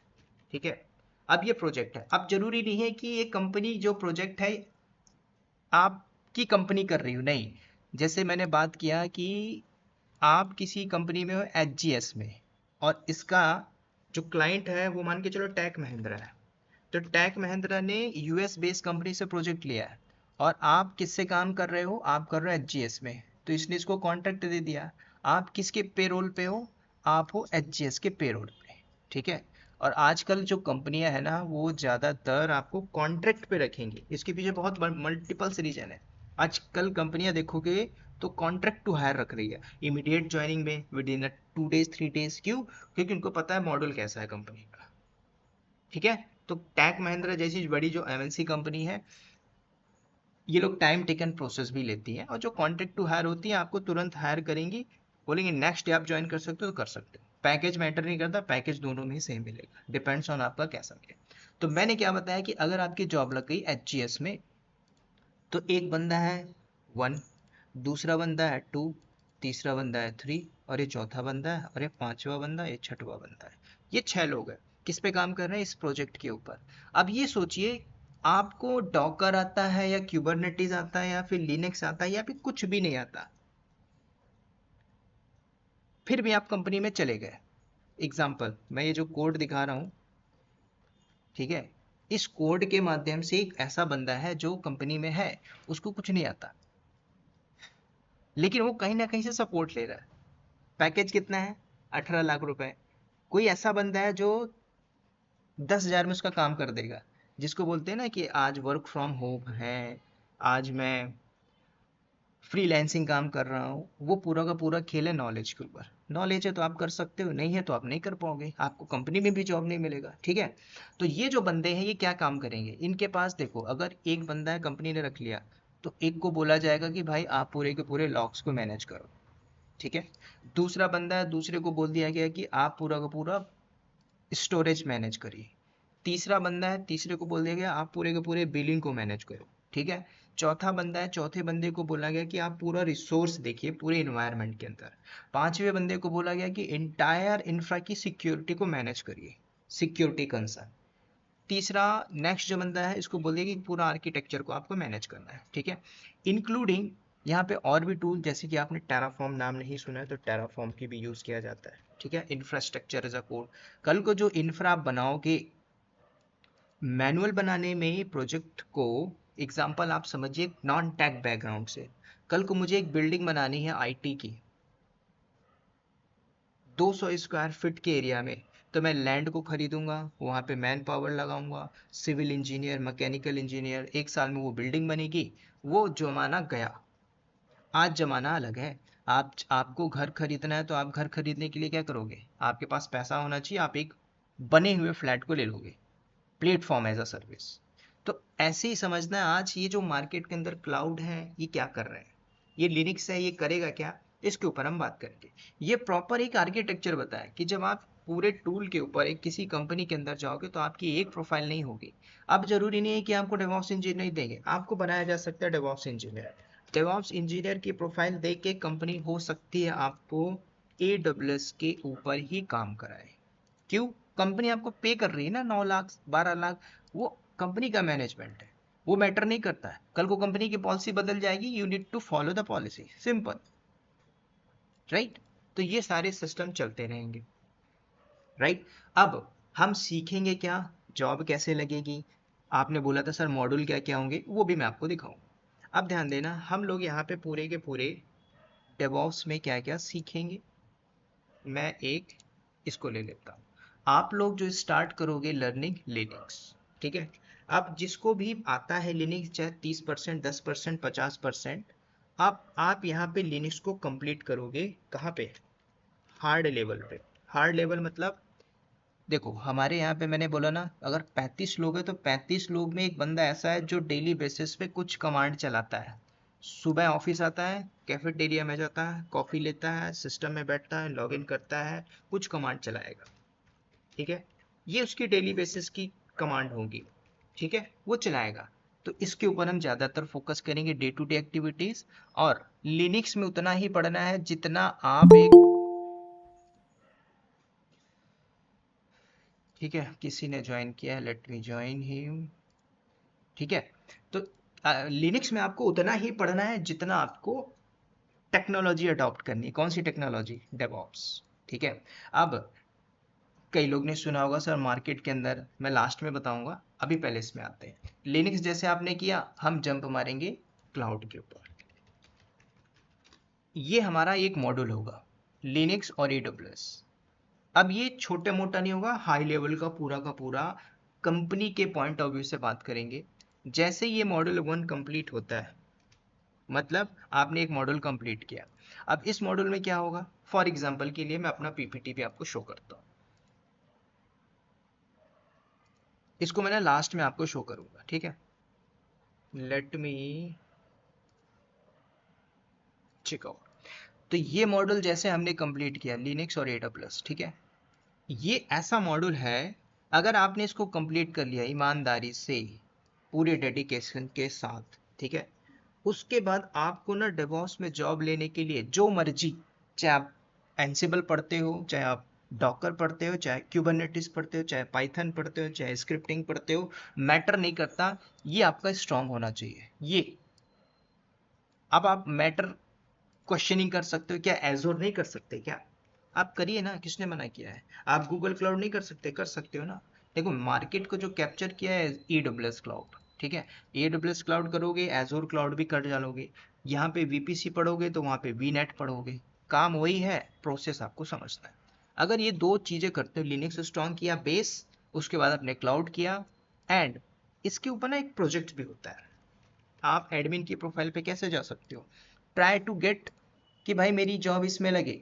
ठीक है, अब ये प्रोजेक्ट है। अब जरूरी नहीं है कि ये कंपनी जो प्रोजेक्ट है आपकी कंपनी कर रही हो, नहीं। जैसे मैंने बात किया कि आप किसी कंपनी में हो HGS में, और इसका जो क्लाइंट है वो मान के चलो टेक महिंद्रा है, तो टेक महिंद्रा ने US बेस्ड कंपनी से प्रोजेक्ट लिया है, और आप किससे काम कर रहे हो? आप कर रहे हो HGS में, तो इसने इसको कॉन्ट्रैक्ट दे दिया। आप किसके पेरोल पे हो? आप हो HGS के पेरोल पे। ठीक है, और आजकल जो कंपनियां है ना, वो ज़्यादातर आपको कॉन्ट्रैक्ट पे रखेंगी। इसके पीछे बहुत मल्टीपल्स रीजन है। आजकल कंपनियां देखोगे तो कॉन्ट्रैक्ट टू हायर रख रही है, इमीडिएट ज्वाइनिंग में, विद इन 2 डेज 3 डेज। क्यों? क्योंकि उनको पता है मॉडल कैसा है कंपनी का। ठीक है, तो टेक महिंद्रा जैसी बड़ी जो MNC कंपनी है, ये लोग टाइम टेकन प्रोसेस भी लेती है, और जो कॉन्ट्रैक्ट टू हायर होती है आपको तुरंत हायर करेंगी, बोलेंगे नेक्स्ट डे आप ज्वाइन कर सकते हो तो कर सकते हो। पैकेज मैटर नहीं करता, पैकेज दोनों में ही सेम मिलेगा, डिपेंड्स ऑन आपका कैसा मिले। तो मैंने क्या बताया कि अगर आपकी जॉब लग गई HGS में, तो एक बंदा है 1, दूसरा बंदा है 2, तीसरा बंदा है 3, और ये चौथा बंदा है, और ये 5वां बंदा, ये 6वां बंदा है। ये 6 लोग हैं, किस पे काम कर रहे हैं? इस प्रोजेक्ट के ऊपर। अब ये सोचिए, आपको डॉकर आता है या क्यूबरनेटिस आता है या फिर लिनक्स आता है या फिर कुछ भी नहीं आता, फिर भी आप कंपनी में चले गए। एग्जाम्पल, मैं ये जो कोड दिखा रहा हूँ, ठीक है, इस कोड के माध्यम से एक ऐसा बंदा है जो कंपनी में है, उसको कुछ नहीं आता, लेकिन वो कहीं ना कहीं से सपोर्ट ले रहा है। पैकेज कितना है? 18 लाख रुपए। कोई ऐसा बंदा है जो 10,000 में उसका काम कर देगा, जिसको बोलते हैं ना कि आज वर्क फ्रॉम होम है, आज मैं फ्रीलैंसिंग काम कर रहा हूँ, वो पूरा का पूरा खेल है नॉलेज के ऊपर। नॉलेज है तो आप कर सकते हो, नहीं है तो आप नहीं कर पाओगे, आपको कंपनी में भी जॉब नहीं मिलेगा। ठीक है, तो ये जो बंदे हैं ये क्या काम करेंगे? इनके पास देखो, अगर एक बंदा है कंपनी ने रख लिया, तो एक को बोला जाएगा कि भाई आप पूरे के पूरे लॉग्स को मैनेज करो। ठीक है, दूसरा बंदा है, दूसरे को बोल दिया गया कि आप पूरा का पूरा स्टोरेज मैनेज करिए। तीसरा बंदा है, तीसरे को बोल दिया गया आप पूरे के पूरे बिलिंग को मैनेज करो। ठीक है, चौथा बंदा है, चौथे बंदे को बोला गया कि आप पूरा रिसोर्स देखिए पूरे इन्वायरमेंट के अंदर। पांचवें बंदे को बोला गया कि इंटायर इंफ्रा की सिक्योरिटी को मैनेज करिए, सिक्योरिटी कंसर्न। तीसरा नेक्स्ट जो बंदा है, इसको बोल दिया कि पूरा आर्किटेक्चर को आपको मैनेज करना है। ठीक है, इंक्लूडिंग यहाँ पे और भी टूल, जैसे कि आपने टेराफॉर्म नाम नहीं सुना है, तो टेराफॉर्म की भी यूज़ किया जाता है। ठीक है, इंफ्रास्ट्रक्चर एज अ कोड। कल को जो इंफ्रा आप बनाओगे, मैनुअल बनाने में प्रोजेक्ट को, एग्जांपल आप समझिए नॉन टेक बैकग्राउंड से, कल को मुझे एक बिल्डिंग बनानी है IT की 200 स्क्वायर फीट के एरिया में, तो मैं लैंड को खरीदूंगा, वहाँ पे मैन पावर लगाऊंगा, सिविल इंजीनियर, मैकेनिकल इंजीनियर, 1 साल में वो बिल्डिंग बनेगी। वो जमाना गया, आज जमाना अलग है। आपको घर खरीदना है, तो आप घर खरीदने के लिए क्या करोगे? आपके पास पैसा होना चाहिए, आप एक बने हुए फ्लैट को ले लोगे, प्लेटफॉर्म एज अ सर्विस। तो ऐसे ही समझना है, आज ये जो मार्केट के अंदर क्लाउड है, ये क्या कर रहे हैं? ये लिनक्स है, ये करेगा क्या? इसके ऊपर हम बात करेंगे। ये प्रॉपर एक आर्किटेक्चर बताया कि जब आप पूरे टूल के ऊपर एक किसी कंपनी के अंदर जाओगे, तो आपकी एक प्रोफाइल नहीं होगी। अब जरूरी नहीं है कि आपको डेवऑप्स इंजीनियर देंगे, आपको बनाया जा सकता है डेवऑप्स इंजीनियर। डेवऑप्स इंजीनियर की प्रोफाइल देख के कंपनी हो सकती है आपको AWS के ऊपर ही काम कराए। क्यों? कंपनी आपको पे कर रही है ना, 9 लाख 12 लाख, वो कंपनी का मैनेजमेंट है, वो मैटर नहीं करता है। कल को कंपनी की पॉलिसी बदल जाएगी, you need to follow the policy, simple, right? तो ये सारे सिस्टम चलते रहेंगे, राइट? अब हम सीखेंगे क्या, जॉब कैसे लगेगी। आपने बोला था सर मॉड्यूल क्या क्या होंगे, वो भी मैं आपको दिखाऊंगा। अब ध्यान देना, हम लोग यहाँ पे पूरे के पूरे डेवऑप्स में क्या क्या सीखेंगे। मैं एक इसको ले लेता हूँ। आप लोग जो स्टार्ट करोगे लर्निंग लिनक्स, ठीक है? अब जिसको भी आता है लिनक्स, चाहे 30%, 10%, 50%, आप यहाँ पे लिनक्स को कंप्लीट करोगे कहाँ पे? हार्ड लेवल पे। हार्ड लेवल मतलब देखो हमारे यहाँ पे मैंने बोला ना, अगर 35 लोग हैं तो 35 लोग में एक बंदा ऐसा है जो डेली बेसिस पे कुछ कमांड चलाता है। सुबह ऑफिस आता है, कैफेटेरिया में जाता है, कॉफी लेता है, सिस्टम में बैठता है, लॉगिन करता है, कुछ कमांड चलाएगा। ठीक है, ये उसकी डेली बेसिस की कमांड होगी। ठीक है, वो चलाएगा। तो इसके ऊपर हम ज़्यादातर फोकस करेंगे, डे टू डे एक्टिविटीज़। और लिनक्स में उतना ही पढ़ना है जितना आप एक, ठीक है, किसी ने ज्वाइन किया है, लेट मी ज्वाइन हिम। ठीक है, तो लिनक्स में आपको उतना ही पढ़ना है जितना आपको टेक्नोलॉजी अडॉप्ट करनी है। कौन सी टेक्नोलॉजी? डेवऑप्स। ठीक है, अब कई लोग ने सुना होगा सर मार्केट के अंदर, मैं लास्ट में बताऊंगा, अभी पहले इसमें आते हैं। लिनक्स जैसे आपने किया, हम जंप मारेंगे क्लाउड के ऊपर। ये हमारा एक मॉड्यूल होगा, लिनक्स और AWS। अब ये छोटे मोटा नहीं होगा, हाई लेवल का पूरा कंपनी के पॉइंट ऑफ व्यू से बात करेंगे। जैसे ये मॉड्यूल 1 कंप्लीट होता है, मतलब आपने एक मॉड्यूल कंप्लीट किया, अब इस मॉड्यूल में क्या होगा? फॉर एग्जांपल के लिए मैं अपना पीपीटी भी आपको शो करता हूँ। इसको मैंने लास्ट में आपको शो करूंगा। ठीक है, लेट मी चेक आउट। तो ये मॉड्यूल जैसे हमने कंप्लीट किया लिनक्स और AWS, ठीक है, ये ऐसा मॉड्यूल है, अगर आपने इसको कंप्लीट कर लिया ईमानदारी से, पूरे डेडिकेशन के साथ, ठीक है, उसके बाद आपको ना डेवॉप्स में जॉब लेने के लिए जो मर्जी, चाहे आप एंसिबल पढ़ते हो, चाहे आप डॉकर पढ़ते हो, चाहे क्यूबरनेटिस पढ़ते हो, चाहे पाइथन पढ़ते हो, चाहे स्क्रिप्टिंग पढ़ते हो, मैटर नहीं करता, ये आपका स्ट्रांग होना चाहिए। ये अब आप मैटर क्वेश्चनिंग कर सकते हो क्या? एजोर नहीं कर सकते क्या? आप करिए ना, किसने मना किया है? आप गूगल क्लाउड नहीं कर सकते? कर सकते हो ना। देखो मार्केट को जो कैप्चर किया है AWS क्लाउड। ठीक है, AWS क्लाउड करोगे, एजोर क्लाउड भी कर डालोगे, यहाँ पे VPC पढ़ोगे तो वहाँ पे VNet पढ़ोगे, काम वही है, प्रोसेस आपको समझना है। अगर ये दो चीजें करते हो, लिनक्स स्ट्रॉन्ग किया बेस, उसके बाद अपने क्लाउड किया, एंड इसके ऊपर ना एक प्रोजेक्ट भी होता है। आप एडमिन की प्रोफाइल पे कैसे जा सकते हो? ट्राई टू गेट कि भाई मेरी जॉब इसमें लगे,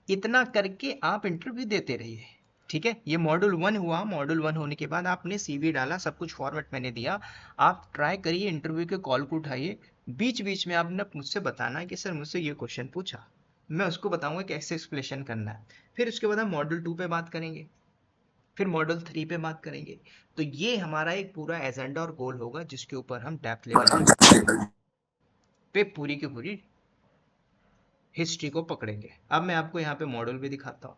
इतना करके आप इंटरव्यू देते रहिए। ठीक है, ये मॉड्यूल 1 हुआ। मॉड्यूल 1 होने के बाद आपने CV डाला, सब कुछ फॉर्मेट मैंने दिया, आप ट्राई करिए, इंटरव्यू के कॉल को उठाइए। बीच बीच में आपने मुझसे बताना है कि सर मुझसे ये क्वेश्चन पूछा, मैं उसको बताऊंगा कैसे एक्सप्लेनेशन करना है। फिर उसके बाद हम मॉड्यूल 2 पे बात करेंगे, फिर मॉड्यूल 3 पे बात करेंगे। तो ये हमारा एक पूरा एजेंडा और गोल होगा जिसके ऊपर हम डेप्थ लेवल पे पूरी की पूरी हिस्ट्री को पकड़ेंगे। अब मैं आपको यहाँ पे मॉडल भी दिखाता हूँ।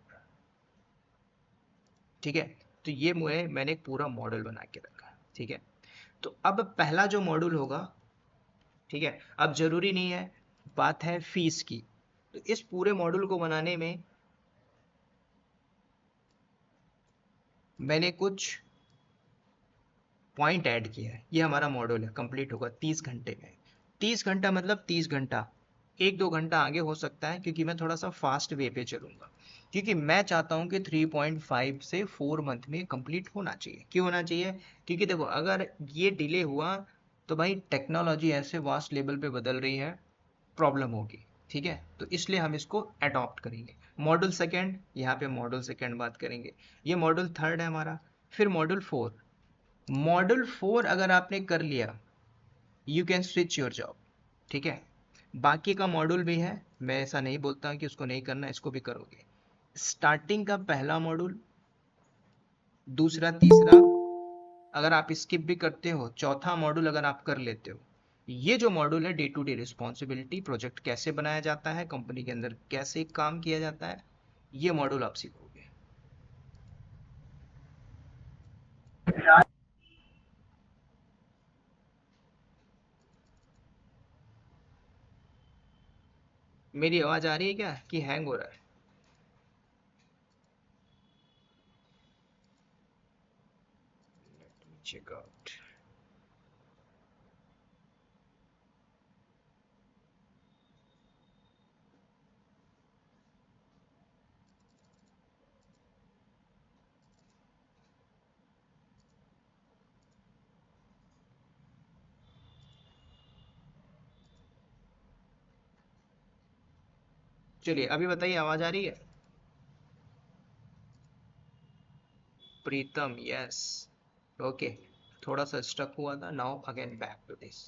ठीक है, तो ये मैंने एक पूरा मॉडल बना के रखा। ठीक है, तो अब पहला जो मॉड्यूल होगा, ठीक है, अब जरूरी नहीं है, बात है फीस की। तो इस पूरे मॉड्यूल को बनाने में मैंने कुछ पॉइंट ऐड किया है। ये हमारा मॉड्यूल है, कंप्लीट होगा 30 घंटे में। 30 घंटा मतलब 30 घंटा, 1-2 घंटा आगे हो सकता है क्योंकि मैं थोड़ा सा फास्ट वे पे चलूंगा, क्योंकि मैं चाहता हूँ कि 3.5 से 4 मंथ में कंप्लीट होना चाहिए। क्यों होना चाहिए? क्योंकि देखो अगर ये डिले हुआ तो भाई टेक्नोलॉजी ऐसे वास्ट लेवल पे बदल रही है, प्रॉब्लम होगी। ठीक है, तो इसलिए हम इसको अडॉप्ट करेंगे। मॉड्यूल 2, यहाँ पे मॉड्यूल 2 बात करेंगे, ये मॉड्यूल 3 है हमारा। फिर मॉड्यूल 4, मॉड्यूल 4 अगर आपने कर लिया, you can switch your job. ठीक है, बाकी का मॉड्यूल भी है, मैं ऐसा नहीं बोलता कि उसको नहीं करना, इसको भी करोगे। स्टार्टिंग का पहला मॉड्यूल, दूसरा, तीसरा, अगर आप स्किप भी करते हो, चौथा मॉड्यूल अगर आप कर लेते हो, ये जो मॉड्यूल है day to day responsibility, project कैसे बनाया जाता है, कंपनी के अंदर कैसे काम किया जाता है, ये मॉड्यूल आप सीखोगे। मेरी आवाज आ रही है क्या कि हैंग हो रहा है? Check out. चलिए अभी बताइए, आवाज आ रही है? प्रीतम, यस, ओके, थोड़ा सा स्टक हुआ था, now again back to this.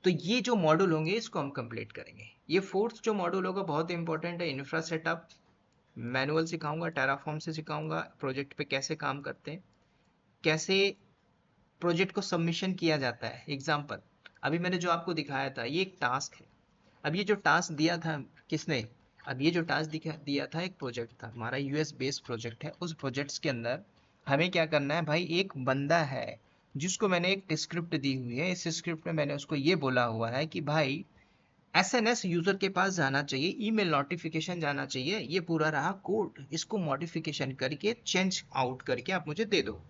तो ये जो मॉड्यूल होंगे इसको हम कंप्लीट करेंगे। ये फोर्थ जो मॉड्यूल होगा बहुत इंपॉर्टेंट है, इंफ्रा सेटअप, मैनुअल सिखाऊंगा, टेराफॉर्म से सिखाऊंगा, प्रोजेक्ट पे कैसे काम करते हैं, कैसे प्रोजेक्ट को सबमिशन किया जाता है। एग्जाम्पल, अभी मैंने जो आपको दिखाया था ये एक टास्क है। अब ये जो टास्क दिया था किसने, अब ये जो टास्क दिया था एक प्रोजेक्ट था हमारा, यूएस बेस्ड प्रोजेक्ट है। उस प्रोजेक्ट्स के अंदर हमें क्या करना है भाई, एक बंदा है जिसको मैंने एक स्क्रिप्ट दी हुई है। इस स्क्रिप्ट में मैंने उसको ये बोला हुआ है कि भाई एसएनएस यूजर के पास जाना चाहिए, ईमेल नोटिफिकेशन जाना चाहिए, ये पूरा रहा कोड, इसको मॉडिफिकेशन करके चेंज आउट करके आप मुझे दे दो।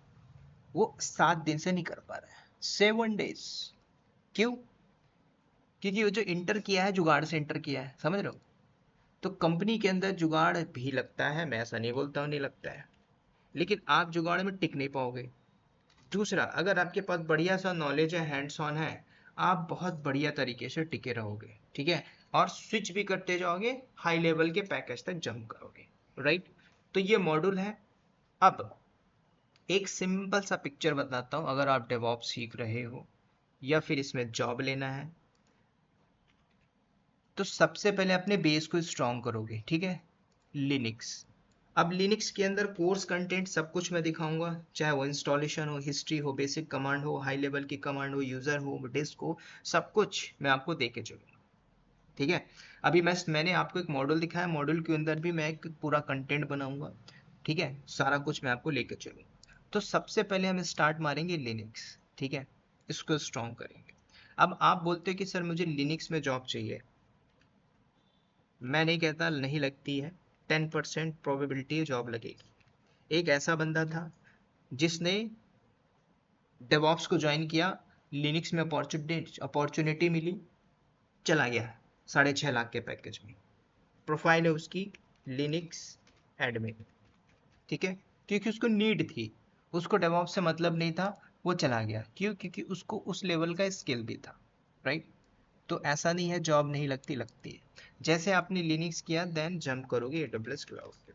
वो 7 दिन से नहीं कर पा रहा है, 7 डेज। क्यों? क्योंकि वो जो इंटर किया है जुगाड़ से इंटर किया है, समझ रहे हो? तो कंपनी के अंदर जुगाड़ भी लगता है, मैं ऐसा नहीं बोलता हूँ नहीं लगता है, लेकिन आप जुगाड़ में टिक नहीं पाओगे। दूसरा, अगर आपके पास बढ़िया सा नॉलेज है, हैंड्स ऑन है, आप बहुत बढ़िया तरीके से टिके रहोगे, ठीक है, और स्विच भी करते जाओगे, हाई लेवल के पैकेज तक जंप करोगे, राइट? तो ये मॉड्यूल है। अब एक सिंपल सा पिक्चर बताता हूँ, अगर आप डेवऑप्स सीख रहे हो या फिर इसमें जॉब लेना है, तो सबसे पहले अपने बेस को स्ट्रॉन्ग करोगे, ठीक है, लिनक्स। अब लिनक्स के अंदर कोर्स कंटेंट सब कुछ मैं दिखाऊंगा, चाहे वो इंस्टॉलेशन हो, हिस्ट्री हो, बेसिक कमांड हो, हाई लेवल की कमांड हो, यूजर हो, डिस्क हो, सब कुछ मैं आपको दे के चलूंगा, ठीक है। अभी मैंने आपको एक मॉडल दिखाया, मॉडल के अंदर भी मैं एक पूरा कंटेंट बनाऊंगा, ठीक है, सारा कुछ मैं आपको लेके चलूंगा। तो सबसे पहले हम स्टार्ट मारेंगे लिनक्स, ठीक है, इसको स्ट्रॉन्ग करेंगे। अब आप बोलते हो कि सर मुझे लिनक्स में जॉब चाहिए, मैं नहीं कहता नहीं लगती है, 10% प्रोबेबिलिटी जॉब लगेगी। एक ऐसा बंदा था जिसने डेवऑप्स को ज्वाइन किया, लिनक्स में अपॉर्चुनिटी मिली, चला गया 6.5 लाख के पैकेज में। प्रोफाइल है उसकी लिनक्स एडमिन, ठीक है, क्योंकि उसको नीड थी, उसको डेवऑप्स से मतलब नहीं था, वो चला गया। क्यों? क्योंकि उसको उस लेवल का स्किल भी था, राइट? तो ऐसा नहीं है जॉब नहीं लगती, लगती है। जैसे आपने लिनक्स किया देन जंप करोगे एडब्ल्यूएस क्लाउड पे,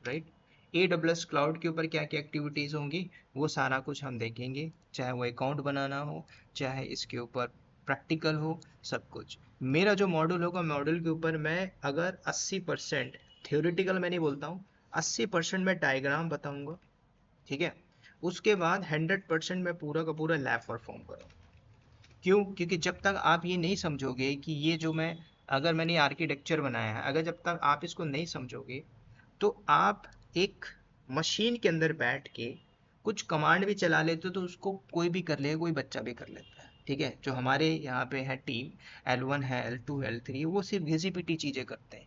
राइट? एडब्ल्यूएस क्लाउड के ऊपर क्या क्या एक्टिविटीज़ होंगी वो सारा कुछ हम देखेंगे, चाहे वो अकाउंट बनाना हो, चाहे इसके ऊपर प्रैक्टिकल हो, सब कुछ। मेरा जो मॉड्यूल होगा, मॉड्यूल के ऊपर मैं अगर 80% थ्योरेटिकल मैं नहीं बोलता हूँ, 80% मैं डायग्राम बताऊंगा, ठीक है, उसके बाद 100% मैं पूरा का पूरा लैब परफॉर्म करूँगा। क्यों? क्योंकि जब तक आप ये नहीं समझोगे कि ये जो मैं, अगर मैंने आर्किटेक्चर बनाया है, अगर जब तक आप इसको नहीं समझोगे, तो आप एक मशीन के अंदर बैठ के कुछ कमांड भी चला लेते हो तो उसको कोई भी कर लेगा, कोई बच्चा भी कर लेता है, ठीक है। जो हमारे यहाँ पे है टीम, L1 है, L2 L3, वो सिर्फ घिसी-पिटी चीज़ें करते हैं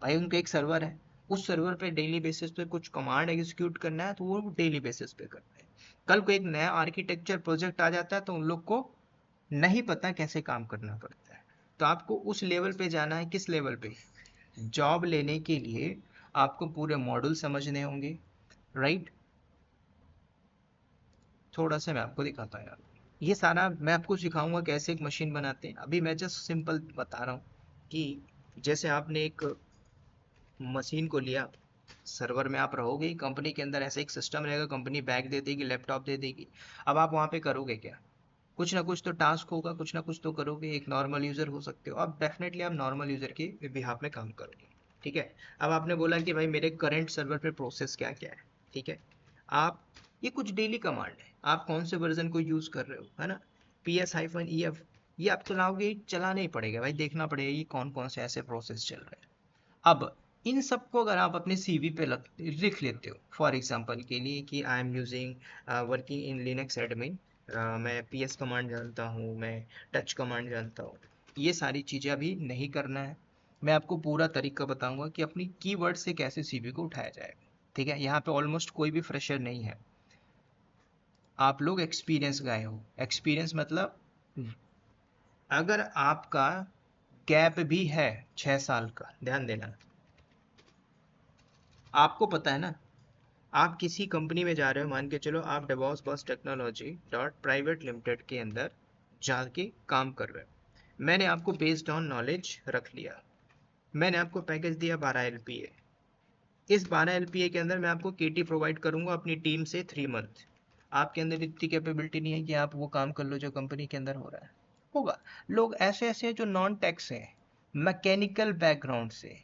भाई। उनका एक सर्वर है, उस सर्वर पे डेली बेसिस पे कुछ कमांड एग्जीक्यूट करना है तो वो डेली बेसिस पे करते हैं। कल को एक नया आर्किटेक्चर प्रोजेक्ट आ जाता है तो उन लोग को नहीं पता कैसे काम करना पड़ता है। तो आपको उस लेवल पे जाना है, किस लेवल पे? जॉब लेने के लिए आपको पूरे मॉड्यूल समझने होंगे, राइट? थोड़ा सा मैं आपको दिखाता हूँ यार, ये सारा मैं आपको सिखाऊंगा कैसे एक मशीन बनाते हैं। अभी मैं जस्ट सिंपल बता रहा हूँ कि जैसे आपने एक मशीन को लिया, सर्वर में आप रहोगे, कंपनी के अंदर ऐसा एक सिस्टम रहेगा, कंपनी बैग दे देगी, लैपटॉप दे देगी। अब आप वहाँ पे करोगे क्या? कुछ ना कुछ तो टास्क होगा, कुछ ना कुछ तो करोगे। एक नॉर्मल यूजर हो सकते हो आप, डेफिनेटली आप नॉर्मल यूजर के बिहाफ में काम करोगे, ठीक है। अब आपने बोला कि भाई मेरे करंट सर्वर पे प्रोसेस क्या क्या है, ठीक है। आप, ये कुछ डेली कमांड है, आप कौन से वर्जन को यूज कर रहे हो, है ना, PS-EF, ये आप चलाओगे, चलाना ही पड़ेगा भाई, देखना पड़ेगा ये कौन कौन से ऐसे प्रोसेस चल रहे हैं। अब इन सबको अगर आप अपने CV पे लिख लेते हो, फॉर एग्जांपल के लिए कि I am using working in Linux admin, मैं PS कमांड जानता हूँ, मैं टच कमांड जानता हूँ, ये सारी चीज़ें अभी नहीं करना है। मैं आपको पूरा तरीका बताऊंगा कि अपनी कीवर्ड से कैसे CV को उठाया जाएगा, ठीक है। यहाँ पे ऑलमोस्ट कोई भी फ्रेशर नहीं है, आप लोग एक्सपीरियंस गए हो। एक्सपीरियंस मतलब अगर आपका गैप भी है 6 साल का, ध्यान देना, आपको पता है ना, आप किसी कंपनी में जा रहे हो, मान के चलो आप डेवॉस बस टेक्नोलॉजी डॉट प्राइवेट लिमिटेड के अंदर जाके काम कर रहे हो, मैंने आपको बेस्ड ऑन नॉलेज रख लिया, मैंने आपको पैकेज दिया 12 LPA। इस 12 LPA के अंदर मैं आपको KT प्रोवाइड करूंगा अपनी टीम से 3 मंथ। आपके अंदर इतनी कैपेबिलिटी नहीं है कि आप वो काम कर लो जो कंपनी के अंदर हो रहा है। होगा। लोग ऐसे ऐसे हैं जो नॉन टैक्स हैं, मैकेनिकल बैकग्राउंड से,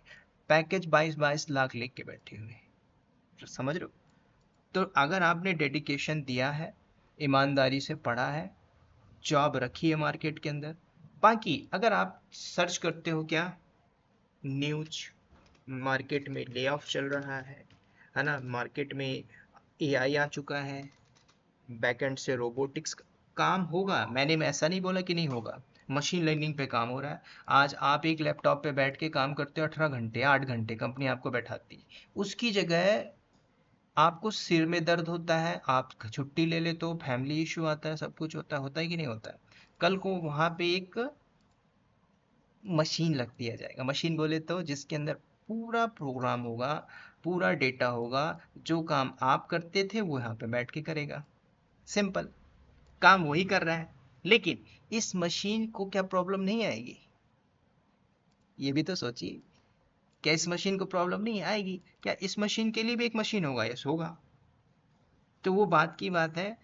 पैकेज 22 लाख लेके के बैठे हुए हैं। समझ रहे हो? तो अगर आपने डेडिकेशन दिया है, ईमानदारी से पढ़ा है, जॉब रखी है मार्केट के अंदर। बाकी अगर आप सर्च करते हो क्या न्यूज, मार्केट में ले ऑफ चल रहा है ना, मार्केट में AI आ चुका है, बैकएंड से रोबोटिक्स काम होगा। मैंने ऐसा नहीं बोला कि नहीं होगा, मशीन लर्निंग पे काम हो रहा है। आज आप एक लैपटॉप पे बैठ के काम करते हो 18 घंटे 8 घंटे, कंपनी आपको बैठाती है। उसकी जगह आपको सिर में दर्द होता है, आप छुट्टी ले ले तो फैमिली इशू आता है, सब कुछ होता है कि नहीं होता है? कल को वहां पे एक मशीन लग दिया जाएगा। मशीन बोले तो जिसके अंदर पूरा प्रोग्राम होगा, पूरा डेटा होगा, जो काम आप करते थे वो यहाँ पे बैठ के करेगा। सिंपल काम वही कर रहा है। लेकिन इस मशीन को क्या प्रॉब्लम नहीं आएगी? ये भी तो सोचिए। क्या इस मशीन को प्रॉब्लम नहीं आएगी? क्या इस मशीन के लिए भी एक मशीन होगा? यस होगा। तो वो बात की बात है,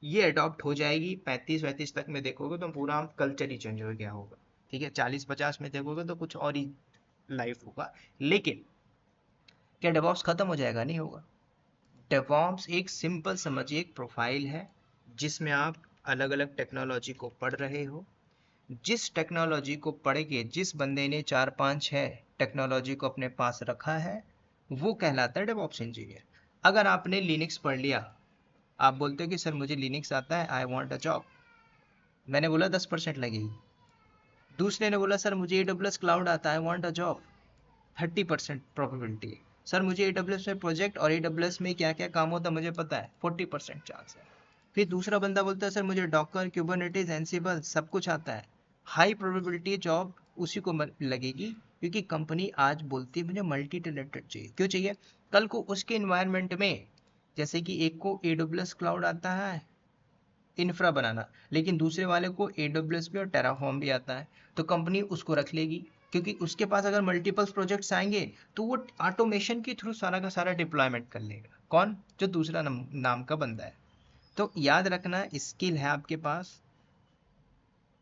ये अडॉप्ट हो जाएगी। 35-35 तक में देखोगे तो पूरा कल्चर ही चेंज हो गया होगा। ठीक है, 40-50 में देखोगे तो कुछ और ही लाइफ होगा। लेकिन क्या डेवऑप्स खत्म हो जाएगा? नहीं होगा। डेवऑप्स एक सिंपल समझिए एक प्रोफाइल है जिसमें आप अलग अलग टेक्नोलॉजी को पढ़ रहे हो। जिस टेक्नोलॉजी को पढ़ के जिस बंदे ने 4-5-6 टेक्नोलॉजी को अपने पास रखा है वो कहलाता है डेवऑप्स इंजीनियर। अगर आपने लिनक्स पढ़ लिया, आप बोलते हो कि सर मुझे लिनक्स आता है, आई वांट अ जॉब, मैंने बोला 10% लगेगी। दूसरे ने बोला सर मुझे AWS क्लाउड आता है, I want a job, 30% probability है। सर मुझे AWS में प्रोजेक्ट और AWS में क्या क्या काम होता है मुझे पता है, 40% चांस है। फिर दूसरा बंदा बोलता है सर मुझे डॉकर, क्यूबरनेटिस, एंसिबल सब कुछ आता है, हाई प्रोबेबिलिटी जॉब उसी को लगेगी, क्योंकि कंपनी आज बोलती है मुझे मल्टी टैलेंटेड चाहिए। क्यों चाहिए? कल को उसके इन्वायरमेंट में, जैसे कि एक को AWS क्लाउड आता है इंफ्रा बनाना, लेकिन दूसरे वाले को AWS भी और टेराफॉर्म भी आता है, तो कंपनी उसको रख लेगी, क्योंकि उसके पास अगर मल्टीपल प्रोजेक्ट्स आएंगे तो वो ऑटोमेशन के थ्रू सारा का सारा डिप्लॉयमेंट कर लेगा। कौन? जो दूसरा नाम का बंदा है। तो याद रखना, स्किल है आपके पास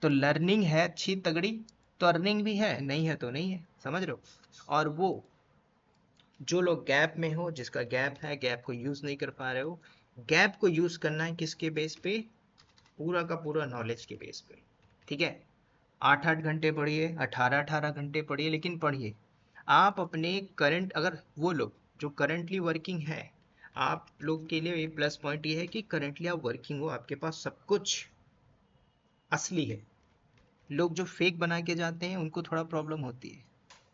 तो लर्निंग है अच्छी तगड़ी, तो अर्निंग भी है, नहीं है तो नहीं है। समझ रहे हो? और वो जो लोग गैप में हो, जिसका गैप है, गैप को यूज नहीं कर पा रहे हो, गैप को यूज करना है किसके बेस पे? पूरा का पूरा नॉलेज के बेस पे। ठीक है, 8-8 घंटे पढ़िए, 18-18 घंटे पढ़िए, लेकिन पढ़िए। आप अपने करंट, अगर वो लोग जो करंटली वर्किंग है, आप लोग के लिए प्लस पॉइंट ये है कि करंटली आप वर्किंग हो, आपके पास सब कुछ असली है। लोग जो फेक बना के जाते हैं उनको थोड़ा प्रॉब्लम होती है,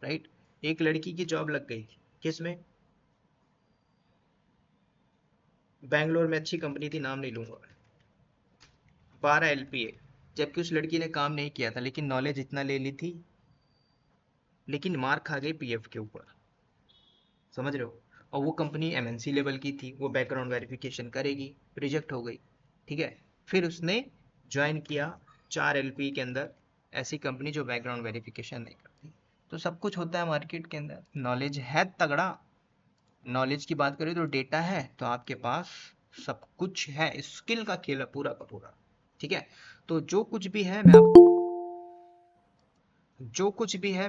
राइट? एक लड़की की जॉब लग गई, किसमें? बैंगलोर में अच्छी कंपनी थी, नाम नहीं लूंगा, 12 LPA, जबकि उस लड़की ने काम नहीं किया था, लेकिन नॉलेज इतना ले ली थी, लेकिन मार खा गई PF के ऊपर। समझ रहे हो? और वो कंपनी MNC लेवल की थी, वो बैकग्राउंड वेरिफिकेशन करेगी, रिजेक्ट हो गई। ठीक है, फिर उसने ज्वाइन किया 4 LP के अंदर ऐसी कंपनी जो बैकग्राउंड वेरिफिकेशन नहीं करती। तो सब कुछ होता है मार्केट के अंदर। नॉलेज है तगड़ा, नॉलेज की बात करें तो डेटा है तो आपके पास सब कुछ है, स्किल का खेल है पूरा का पूरा। ठीक है, तो जो कुछ भी है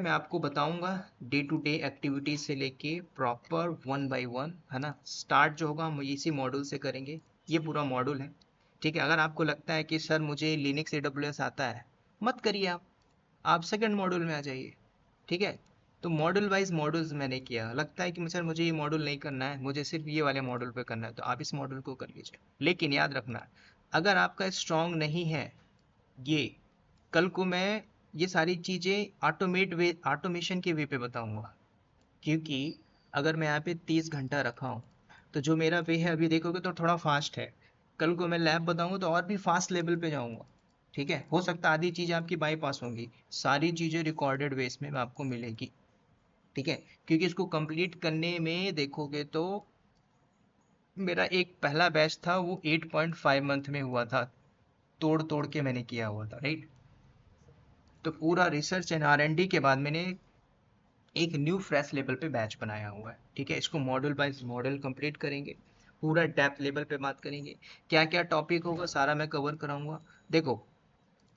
मैं आपको बताऊंगा, डे टू डे एक्टिविटीज से लेके प्रॉपर 1 by 1, है ना। स्टार्ट जो होगा हम इसी मॉड्यूल से करेंगे, ये पूरा मॉड्यूल है। ठीक है, अगर आपको लगता है कि सर मुझे लिनक्स AWS आता है, मत करिए, आप सेकंड मॉड्यूल में आ जाइए। ठीक है, तो मॉड्यूल वाइज मॉड्यूल्स मैंने किया। लगता है कि सर मुझे ये मॉड्यूल नहीं करना है, मुझे सिर्फ ये वाले मॉड्यूल पे करना है, तो आप इस मॉड्यूल को कर लीजिए। लेकिन याद रखना, अगर आपका स्ट्रांग नहीं है ये, कल को मैं ये सारी चीज़ें ऑटोमेशन के वे पे बताऊंगा। क्योंकि अगर मैं यहाँ पे 30 घंटा रखा हूँ तो जो मेरा वे है अभी देखोगे तो थोड़ा फास्ट है, कल को मैं लैब बताऊंगा तो और भी फास्ट लेवल पे जाऊंगा। ठीक है, हो सकता है आधी चीज़ें आपकी बाईपास होंगी, सारी चीज़ें रिकॉर्डेड बेस में आपको मिलेगी। ठीक है, क्योंकि इसको कंप्लीट करने में देखोगे तो मेरा एक पहला बैच था वो 8.5 मंथ में हुआ था, तोड़ तोड़ के मैंने किया हुआ था, राइट। तो पूरा रिसर्च एंड R&D के बाद मैंने एक न्यू फ्रेश लेवल पे बैच बनाया हुआ है, ठीक है। इसको मॉडल बाय मॉडल कंप्लीट करेंगे, पूरा डेप्थ लेवल पे बात करेंगे, क्या क्या टॉपिक होगा सारा मैं कवर कराऊंगा। देखो,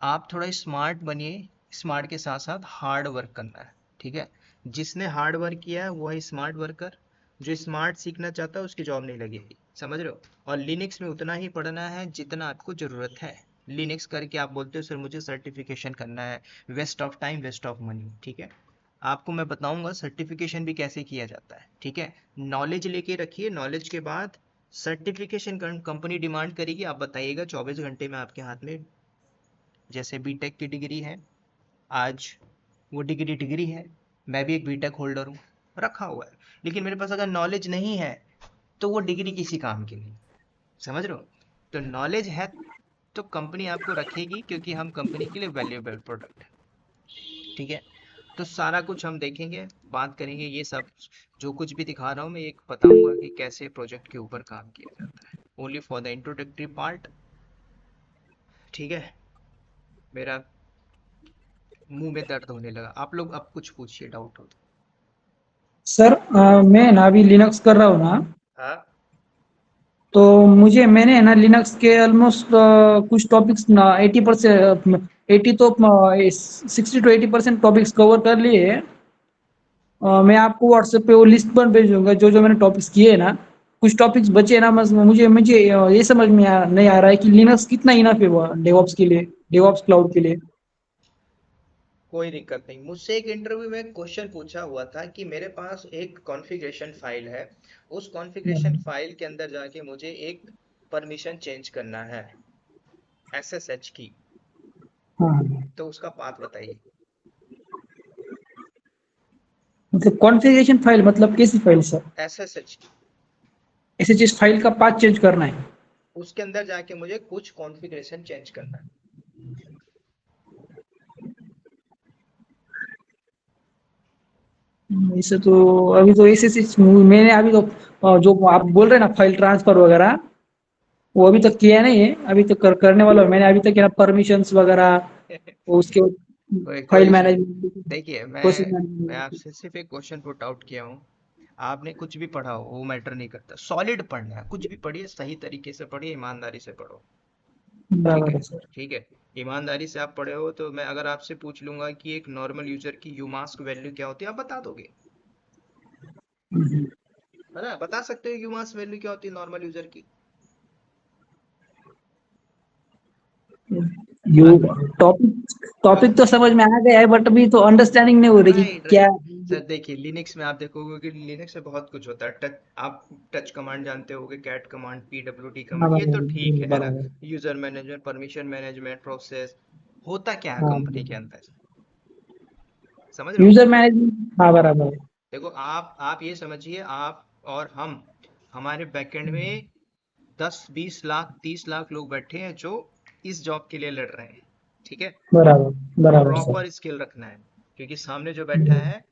आप थोड़ा स्मार्ट बनिए, स्मार्ट के साथ साथ हार्ड वर्क करना है, ठीक है। जिसने हार्ड वर्क किया है वो है स्मार्ट वर्कर, जो स्मार्ट सीखना चाहता है उसकी जॉब नहीं लगेगी, समझ रहे हो। और लिनक्स में उतना ही पढ़ना है जितना आपको ज़रूरत है। लिनक्स करके आप बोलते हो सर मुझे सर्टिफिकेशन करना है, waste of time waste of money, ठीक है। आपको मैं बताऊंगा सर्टिफिकेशन भी कैसे किया जाता है, ठीक है। नॉलेज लेके रखिए, नॉलेज के बाद सर्टिफिकेशन कंपनी डिमांड करेगी, आप बताइएगा 24 घंटे में आपके हाथ में। जैसे बीटेक की डिग्री है, आज वो डिग्री है, मैं भी एक बीटेक होल्डर हूँ, रखा हुआ है, लेकिन मेरे पास अगर नॉलेज नहीं है तो वो डिग्री किसी काम की नहीं, समझ रहे हो। तो नॉलेज है तो कंपनी आपको रखेगी, क्योंकि हम कंपनी के लिए वैल्यूएबल प्रोडक्ट है, ठीक है। तो सारा कुछ हम देखेंगे, बात करेंगे, ये सब जो कुछ भी दिखा रहा हूँ मैं एक बताऊंगा कि कैसे प्रोजेक्ट के ऊपर काम किया जाता है, only for the introductory part, ठीक है। मेरा मुंह में दर्द होने लगा, आप लोग अब कुछ पूछिए, डाउट हो तो। सर मैं ना अभी लिनक्स कर रहा हूँ ना, हाँ, तो मैंने ना लिनक्स के ऑलमोस्ट कुछ टॉपिक्स ना 80%, 80 तो 60 to 80% टॉपिक्स कवर कर लिए हैं। मैं आपको व्हाट्सएप पे वो लिस्ट पर भेजूंगा जो जो मैंने टॉपिक्स किए हैं ना। कुछ टॉपिक्स बचे हैं ना, बस मुझे मुझे ये समझ में नहीं आ रहा है कि लिनक्स कितना इनफ है वो डेवऑप्स के लिए, डेवऑप्स क्लाउड के लिए। कोई दिक्कत नहीं। मुझसे एक इंटरव्यू में क्वेश्चन पूछा हुआ था कि मेरे पास एक कॉन्फ़िगरेशन फाइल है, उस कॉन्फ़िगरेशन फाइल के अंदर जाके मुझे एक परमिशन चेंज करना है, एसएसएच की, हाँ, तो उसका पाथ बताइए। मतलब कॉन्फ़िगरेशन फाइल मतलब कैसी फाइल सर? एसएसएच की, एसएचएस फाइल का पाथ चेंज करना है? उसके अंदर जाके मुझे कुछ कॉन्फ़िगरेशन चेंज करना है। ऐसे तो अभी तो एसएचएस मैंने अभी तो जो आप बोल रहे हैं ना फाइल ट्रांसफर वगैरह, वो अभी तक किया नहीं है, अभी तक करने वाला हूँ। मैंने अभी तक क्या परमिशंस वगैरह, वो उसके कोई कोई फाइल इशू नहीं। मैनेजमेंट, देखिए, प्रोसेस मैं मैनेजमेंट। आपसे सिर्फ एक क्वेश्चन पुट आउट किया हूँ, आपने कुछ भी पढ़ा हो वो मैटर नहीं करता, सॉलिड पढ़ना है, कुछ भी पढ़िए सही तरीके से पढ़िए, ईमानदारी से पढ़ो, ठीक बराबर है। है सर। ठीक है, ईमानदारी से आप पढ़े हो तो मैं अगर आपसे पूछ लूंगा कि एक नॉर्मल यूजर की यूमास्क वैल्यू क्या होती है, आप बता दोगे, है ना, बता सकते हो यूमास्क वैल्यू क्या होती है नॉर्मल यूजर की। यू हाँ, टॉपिक हाँ, टॉपिक तो समझ में आ गया है, बट अभी तो अंडरस्टैंडिंग नहीं हो रही कि राइट क्या। राइट। सर देखिए, लिनक्स में आप देखोगे कि लिनक्स में बहुत कुछ होता है, टच, आप टच कमांड जानते होगे, कैट कमांड, पीडब्ल्यूडी कमांड, ये तो ठीक है ना। बराबर। User management, permission management, process, होता क्या है हाँ, कंपनी के अंदर, समझ रहे हो। यूजर मैनेजमेंट, हाँ बराबर है। देखो, आप ये समझिए, आप और हम, हमारे बैकएंड में 10 20 लाख 30 लाख लोग बैठे हैं जो इस जॉब के लिए लड़ रहे हैं, ठीक है। बराबर बराबर सर। प्रॉपर स्किल रखना है, क्योंकि सामने जो बैठा है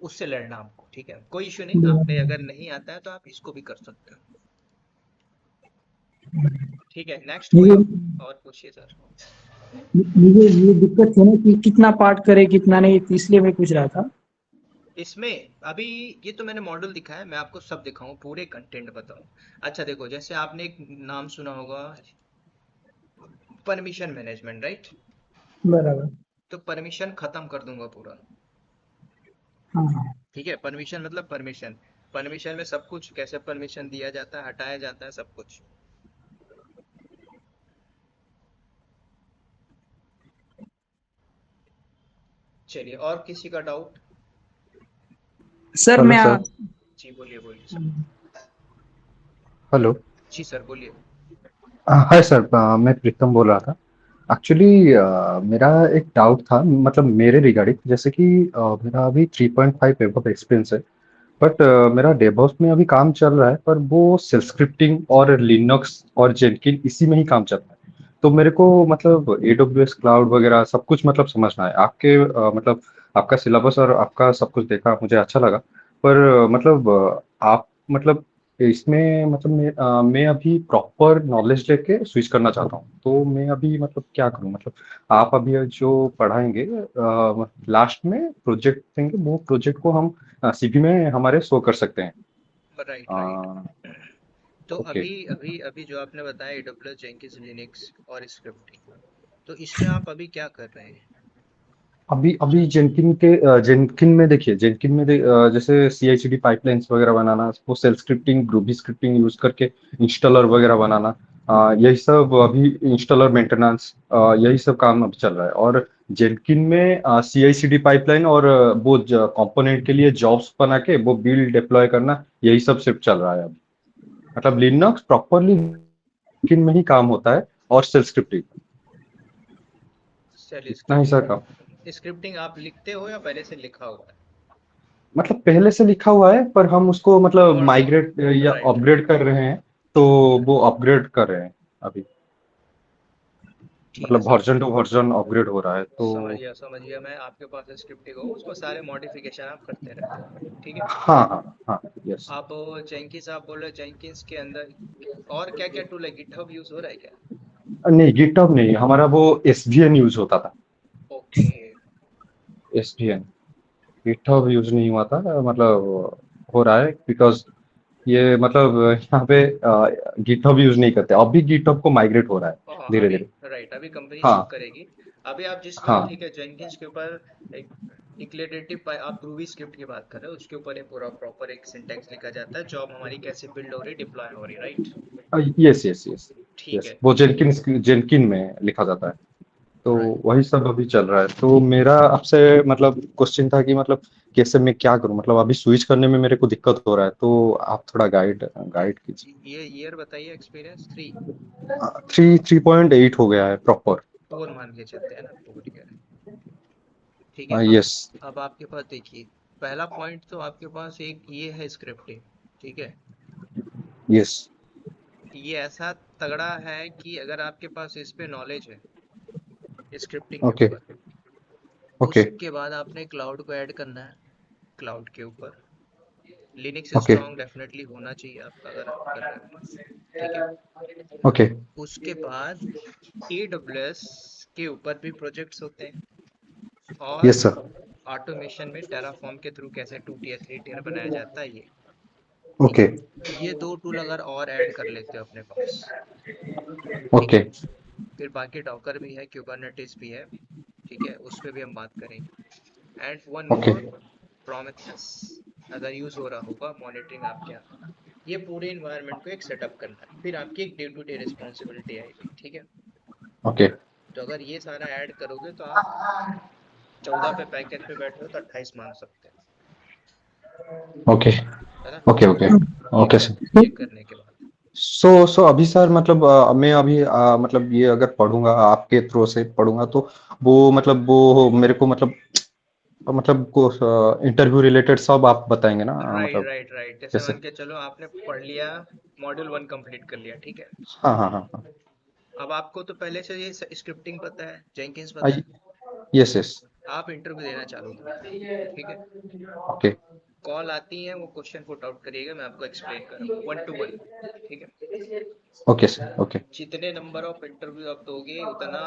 उससे लड़ना आपको, ठीक है। कोई इशू नहीं, आपने अगर नहीं आता है तो आप इसको भी कर सकते हो, ठीक है। नेक्स्ट कोई मुझे और पूछिए सर। मुझे ये दिक्कत है ना कि कितना पार्ट करे कितना नहीं, तो इसलिए मैं पूछ रहा था। इसमें अभी ये तो मैंने मॉडल दिखाया है, मैं आपको सब दिखाऊं, पूरे कंटेंट बताऊं। अच्छा देखो, जैसे आपने एक नाम सुना होगा, परमिशन मैनेजमेंट, राइट। बराबर। तो परमिशन खत्म कर दूंगा पूरा, हाँ हाँ। ठीक है। परमिशन मतलब परमिशन, परमिशन में सब कुछ, कैसे परमिशन दिया जाता है, हटाया जाता है, सब कुछ। चलिए, और किसी का डाउट। सर हेलो मैं सर। जी बोलिए बोलिए सर। हेलो। जी सर बोलिए। हाय सर, मैं प्रीतम बोल रहा था। एक्चुअली मेरा एक डाउट था, मतलब मेरे रिगार्डिंग, जैसे कि मेरा अभी 3.5 एबव एक्सपीरियंस है, बट मेरा डेवऑप्स में अभी काम चल रहा है, पर वो सेल्फ स्क्रिप्टिंग और लिनक्स और जेनकिन इसी में ही काम चल रहा है। तो मेरे को मतलब AWS क्लाउड वगैरह सब कुछ मतलब समझना है। आपके मतलब आपका सिलेबस और आपका सब कुछ देखा, मुझे अच्छा लगा। पर मतलब आप मतलब इसमें मतलब मैं अभी प्रॉपर नॉलेज लेके स्विच करना चाहता हूँ, तो मैं अभी मतलब क्या करूँ? मतलब आप अभी जो पढ़ाएंगे लास्ट में प्रोजेक्ट देंगे, वो प्रोजेक्ट को हम सीवी में हमारे शो कर सकते हैं। Right right. अ, तो ओके। अभी अभी अभी जो आपने बताया AWS जेंकिंस लिनक्स और स्क्रिप्टिंग, तो इसमें आप अभी क्या कर रहे हैं? अभी अभी जेनकिन में देखिए, जैसे CI/CD पाइपलाइंस वगैरह बनाना, वो सेल्फ स्क्रिप्टिंग, ग्रूबी स्क्रिप्टिंग यूज करके इंस्टॉलर वगैरह बनाना, यही सब अभी इंस्टॉलर मेंटेनेंस, यही सब काम अभी चल रहा है। और जेनकिन में CI/CD पाइपलाइन और वो कंपोनेंट के लिए जॉब्स बना के वो बिल्ड डिप्लॉय करना, यही सब सिर्फ चल रहा है अभी। मतलब लिनक्स प्रॉपरली जेनकिन में ही काम होता है, और सेल्फ स्क्रिप्टिंग, सेल इतना ही सर काम। स्क्रिप्टिंग, स्क्रिप्टिंग आप लिखते हो या पहले से लिखा हुआ है? मतलब पहले से लिखा हुआ है, पर हम उसको मतलब माइग्रेट या राइट राइट। अपग्रेड कर रहे हैं, तो वो अपग्रेड कर रहे हैं अभी। ठीक है मतलब sir. Version two version upgrade हो रहा है, तो समझ गया मैं, आपके पास स्क्रिप्टिंग हो उसको सारे मॉडिफिकेशन आप करते रहते हो, ठीक है। हाँ हाँ हाँ, यस। आप जेंकिंस आप बोल रहे हो, जेंकिंस के अंदर और क्या क्या टूल है? गिटहब यूज हो रहा है क्या? नहीं, गिटहब नहीं, हमारा वो SVN यूज होता था। ओके। SVN, गिटहब यूज नहीं हुआ था, मतलब हो रहा है, बिकॉज ये मतलब यहाँ पे गिटहब यूज नहीं करते, अभी गिटहब को माइग्रेट हो रहा है हाँ धीरे अभी धीरे। राइट, अभी कंपनी हाँ शिफ्ट करेगी। अभी आप जिस हाँ ठीक है, जेनकिंस के ऊपर एक डिक्लेरेटिव, आप ग्रूवी स्क्रिप्ट की बात कर रहे हो, उसके ऊपर एक पूरा प्रॉपर एक सिंटैक्स लिखा जाता है, जॉब हमारी कैसे बिल्ड हो रही, डिप्लॉय हो रही, राइट? यस यस यस ठीक यस, है। वो जेनकिन जेनकिन में लिखा जाता है। तो राइट। वही सब अभी चल रहा है। तो मेरा आपसे मतलब क्वेश्चन था कि मतलब कैसे मैं क्या करूं? मतलब अभी स्विच करने में मेरे को दिक्कत हो रहा है, तो आप थोड़ा गाइड कीजिए। ये ईयर बताइए, एक्सपीरियंस 3, 3.8 हो गया है प्रॉपर। 4 मान के चलते हैं ना, 4 ईयर। ठीक है। अब यस अब आपके पास देखिए, पहला पॉइंट तो आपके पास एक ये है स्क्रिप्टिंग, ठीक है। यस। ये ऐसा तगड़ा है कि अगर आपके पास इस पे नॉलेज है स्क्रिप्टिंग के ओके ऊपर, ओके उसके बाद आपने क्लाउड को ऐड करना है। क्लाउड के ऊपर लिनक्स ओके स्ट्रांग डेफिनेटली होना चाहिए आपका, अगर आप कर रहे हो तो, ठीक है। ओके। उसके बाद AWS के ऊपर भी प्रोजेक्ट्स होते हैं, और यस सर। ऑटोमेशन में टेराफॉर्म के थ्रू कैसे 2 टियर 3 टियर बनाया जाता है, ये ठीक ओके है। ये 2 टूल अगर और ऐड कर लेते हो अपने पास, ठीक ओके है। फिर बाकी डॉकर भी है, क्यूबरनेटिस भी है, ठीक है, उस पे भी हम बात करेंगे। And one okay more, Prometheus अगर यूज हो रहा होगा, मॉनिटरिंग आपके यहाँ। ये पूरे इन्वायरमेंट को एक सेटअप करना है, फिर आपकी एक डे टू डे रिस्पॉन्सिबिलिटी आएगी, ठीक है। ओके तो अगर ये सारा ऐड करोगे तो आप 14 पे पैकेज पे बैठे हो तो 28 मान सकते ओके हो, है ना? ओके ओके ये ओके कर सर। ये करने के बाद सो अभी सर मतलब मैं अभी मतलब ये अगर पढ़ूंगा, आपके थ्रू से पढ़ूंगा, तो वो मतलब वो मेरे को मतलब को इंटरव्यू रिलेटेड सब आप बताएंगे ना, राइट मतलब राइट राइट। जैसे कैसे? मान के चलो आपने पढ़ लिया, मॉड्यूल 1 कंप्लीट कर लिया, ठीक है। हाँ हाँ हाँ हाँ। अब आपको तो पहले से ये स्क्रिप्टिंग पता है, जेंकिंस पता है, यस यस। आप इंटरव्यू देना चालू करो, ठीक है। ओके कॉल आती है, वो क्वेश्चन पुट आउट करिएगा, मैं आपको एक्सप्लेन करूँगा 1 to 1, ठीक है। Okay sir okay. जितने नंबर ऑफ इंटरव्यू आप दोगे, उतना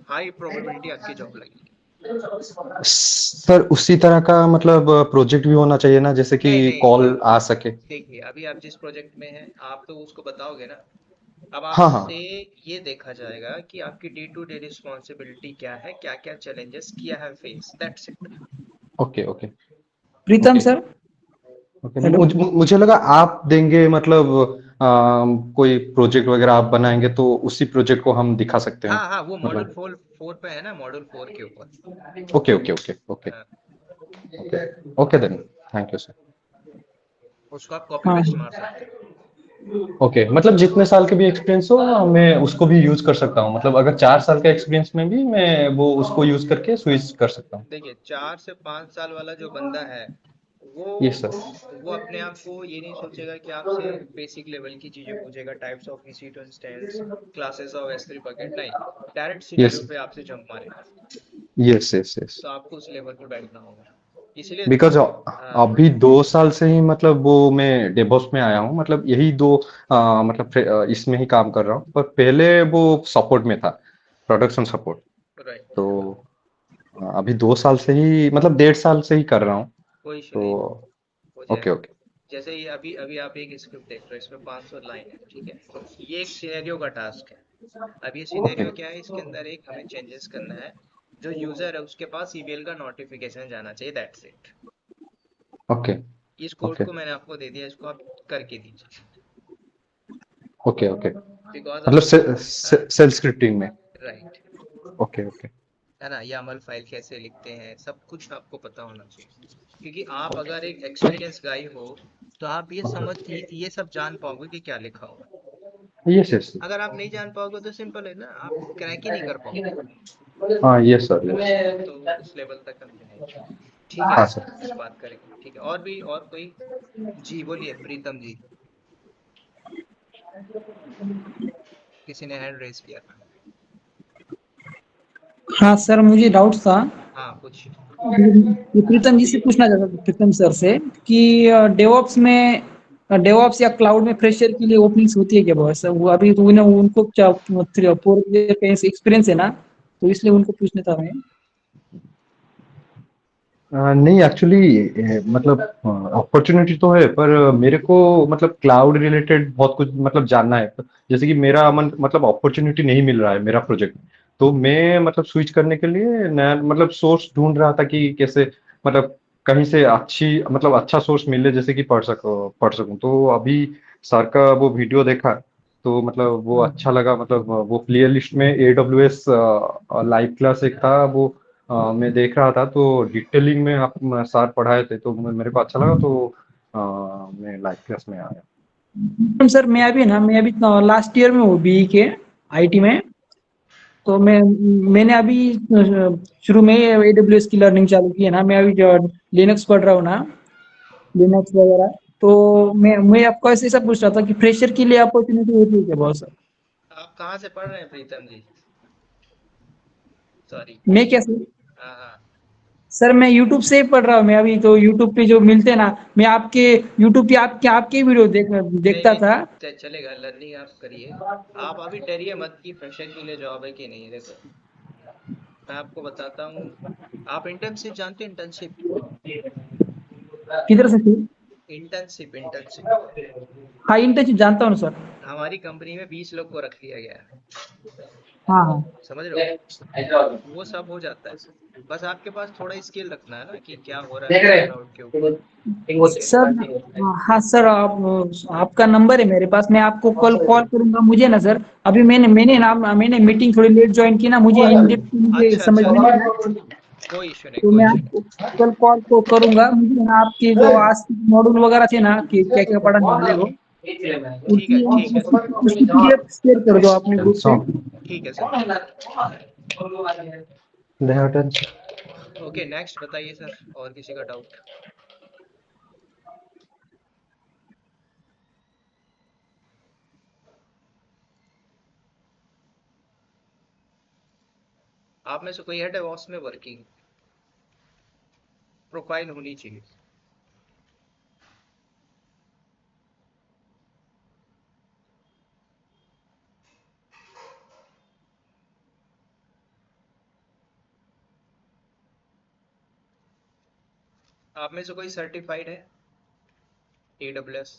हाई प्रोबेबिलिटी आपकी जॉब लगेगी। सर उसी तरह का मतलब प्रोजेक्ट भी होना चाहिए ना, जैसे कि नहीं नहीं, ये कॉल आ सके? देखिए, अभी आप जिस प्रोजेक्ट में हैं आप तो उसको बताओगे ना। अब हाँ आपसे हाँ। ये देखा जाएगा कि आपकी डे टू डे रिस्पॉन्सिबिलिटी क्या है, क्या क्या चैलेंजेस किया है face, that's it. Okay okay Pritam okay sir. Okay. Hello. मुझे लगा आप देंगे, मतलब कोई प्रोजेक्ट वगैरह आप बनाएंगे, तो उसी प्रोजेक्ट को हम दिखा सकते हैं हाँ हाँ, वो मॉड्यूल मतलब। 4 पे है ना, मॉड्यूल 4 के ऊपर। ओके ओके ओके ओके हाँ, okay okay then, thank you sir. उसको आप कॉपी हाँ पेस्ट मार सकते हो। ओके, मतलब जितने साल के भी एक्सपीरियंस हो, मैं उसको भी यूज कर सकता हूँ? मतलब अगर 4 साल का एक्सपीरियंस में भी मैं वो उसको यूज करके स्विच कर सकता हूँ? देखिए, 4 से 5 साल वाला जो बंदा है, वो ये सर। वो अपने आप को ये नहीं सोचेगा कि आपसे बेसिक लेवल की चीजें पूछेगा, types of EC2 instance, classes of S3 bucket, नहीं, डायरेक्ट यस सिनेरियो पे आपसे जंप मारेगा। Yes yes yes. तो आपको उस लेवल पे बैठना होगा। इसलिए बिकॉज हाँ अभी 2 साल से ही मतलब वो मैं डेवऑप्स में आया हूँ, मतलब यही मतलब इसमें ही काम कर रहा हूँ, पर पहले वो सपोर्ट में था, प्रोडक्शन सपोर्ट। राइट। तो अभी 2 साल से ही मतलब 1.5 साल से ही कर रहा हूँ। कोई इशू तो नहीं, हो ओके जाएगा। ओके जैसे ये अभी अभी आप एक स्क्रिप्ट देख रहे हो, इसमें 500 लाइन है, ठीक है, तो ये एक सिनेरियो का टास्क है। अब ये ओके सिनेरियो क्या है, इसके अंदर एक हमें चेंजेस करना है, जो यूजर है उसके पास ईमेल का नोटिफिकेशन जाना चाहिए, दैट्स इट। ओके इस कोड ओके को मैंने आपको दे दिया, इसको आप करके दीजिए। ओके ओके बिकॉज मतलब आप, सेल स्क्रिप्टिंग में। राइट, ओके ओके है ना, YAML फाइल कैसे लिखते हैं, सब कुछ आपको पता होना चाहिए। क्योंकि आप अगर एक एक्सपीरियंस गाई हो, तो आप ये सब जान पाओगे कि क्या लिखा हुआ है। Yes yes. अगर आप नहीं जान पाओगे तो सिंपल है ना, आप क्रैक ही नहीं कर पाओगे, हाँ यस सर है ना। यस। तो उस लेवल तक हम जाएंगे। ठीक है, हाँ सर। इस बात करेंगे, ठीक है। और भी, और कोई? जी बोलिए प्रीतम जी, किसी ने हैंड रेस किया था। हाँ सर, मुझे डाउट था। हाँ पूछिए। ये प्रीतम जी से पूछना चाहता था, प्रीतम सर से, कि डेवॉप्स या क्लाउड में फ्रेशर के लिए ओपनिंग्स होती है क्या बहुत सर? वो अभी तो उन्हें उनको 4 ईयर का एक्सपीरियंस है ना, तो इसलिए उनको पूछना था मैं। नहीं एक्चुअली मतलब अपॉर्चुनिटी तो है, पर मेरे को मतलब क्लाउड रिलेटेड बहुत कुछ मतलब जानना है। जैसे कि मेरा मतलब अपॉर्चुनिटी नहीं मिल रहा है मेरा प्रोजेक्ट, तो मैं मतलब स्विच करने के लिए नया मतलब सोर्स ढूंढ रहा था कि कैसे मतलब कहीं से अच्छी मतलब अच्छा सोर्स मिले, जैसे कि पढ़ सकूं। तो अभी सर का वो वीडियो देखा, तो मतलब वो अच्छा लगा। मतलब वो प्ले लिस्ट में AWS लाइव क्लास एक था, वो मैं देख रहा था, तो डिटेलिंग में आप सर पढ़ाए थे, तो मेरे को अच्छा लगा, तो मैं लाइव क्लास में आया। सर मैं अभी लास्ट ईयर में हूँ बीई के आईटी में। तो मैंने अभी शुरू में AWS की लर्निंग चालू की है ना। मैं अभी लिनक्स पढ़ रहा हूँ ना, लिनक्स वगैरह। तो मैं आपको ऐसे सब पूछ रहा था कि फ्रेशर के लिए अपॉर्चुनिटी होती है क्या बहुत सर? आप कहाँ से पढ़ रहे हैं प्रीतम जी? सॉरी। मैं क्या सर? हाँ हाँ। सर मैं यूट्यूब से ही पढ़ रहा हूँ। मैं अभी तो यूट्यूब पे जो मिलते हैं ना, मैं आपके यूट्यूब पे आपके वीडियो नहीं देखता नहीं, था। चलेगा, लर्निंग आप करिए। आप अभी डरिए मत कि फ्रेशर के लिए जॉब है कि नहीं है। देखो, मैं आपको बताता हूँ। आप इंटर्नशिप जानते हैं? इंटर्नशिप, किधर से थी? Internship, internship. हाँ, इंटर्नशिप जानता हूँ सर। हमारी कंपनी में 20 लोग को रख लिया गया है, हाँ हाँ समझ रहे हो। वो सब हो जाता है, बस आपके पास थोड़ा स्किल रखना है ना, कि क्या हो रहा है मेरे क्लाउड के ऊपर। ठीक है। सर। हाँ सर, आपका नंबर है मेरे पास। मैं आपको कल कॉल करूंगा। मुझे ना सर, अभी मैंने मीटिंग थोड़ी लेट ज्वाइन की ना, मुझे इन डेप्थ मुझे अच्छा समझ अच्छा में अच्छा, नहीं आया। कोई इशू नहीं, तो कोई मैं इशू आपको नहीं। कल कॉल को करूंगा। मुझे ना आपके जो आज मॉड्यूल वगैरह थे ना, कि क्या क्या पढ़ाने वाले हो, उसकी ठीक है सर। उसकी PDF शेयर कर दो अपने ग्रुप पे। ठीक है सर। ओके, नेक्स्ट बताइए सर, और किसी का डाउट? आप में से कोई है डेवॉप्स में वर्किंग? प्रोफाइल होनी चाहिए। आप में से कोई सर्टिफाइड है AWS?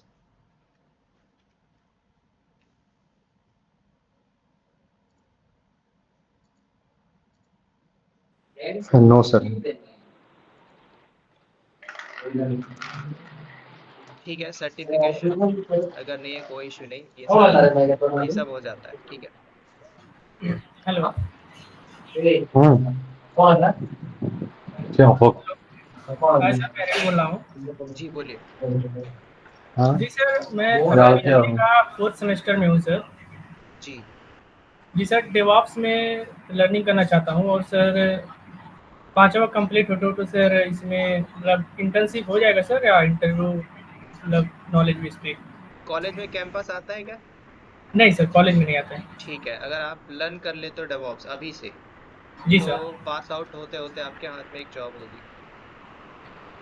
No sir. ठीक है, सर्टिफिकेशन अगर नहीं है कोई इशू नहीं, ये सब हो जाता है, ठीक है। हेलो। हम्म। क्या हो? हाय सर, मैं रवि बोल रहा हूँ। जी बोलिए। हाँ जी सर, मैं अभी राव क्या BA हो? का 4th सेमेस्टर में हूँ सर। जी। जी सर, डेवॉप्स में लर्निंग करना चाहता हूँ। और सर 5वां कंप्लीट हो तो सर इसमें मतलब इंटर्नशिप हो जाएगा सर, या इंटरव्यू मतलब नॉलेज बेस पे? कॉलेज में कैंपस आता है क्या? नहीं सर, कॉलेज में नहीं आता है। ठीक है, अगर आप लर्न कर लेते हो डेवॉप्स अभी से, जी तो सर। पास आउट होते होते आपके हाथ में एक जॉब होगी।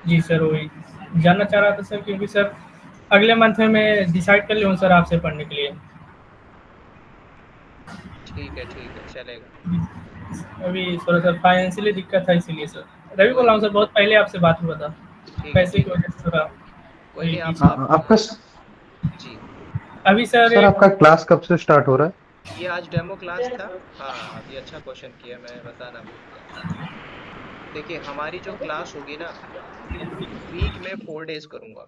जी सर, वही जानना चाह रहा था सर, क्योंकि सर अगले मंथ में मैं डिसाइड कर लूँ सर आपसे पढ़ने के लिए। ठीक है चलेगा। अभी थोड़ा सा फाइनेंशियली दिक्कत है, इसीलिए सर। रवि बोल कोई रहा हूँ सर, बहुत पहले आपसे बात हुआ था, पैसे की ठीक है वजह से थोड़ा कोई वही नहीं। पीछे। आपका जी अभी सर सर आपका क्लास कब से स्टार्ट हो रहा है? ये आज डेमो क्लास था। हाँ अभी अच्छा क्वेश्चन किया, मैं बताना भूल गया। देखिए हमारी जो क्लास होगी ना, वीक में 4 डेज करूंगा।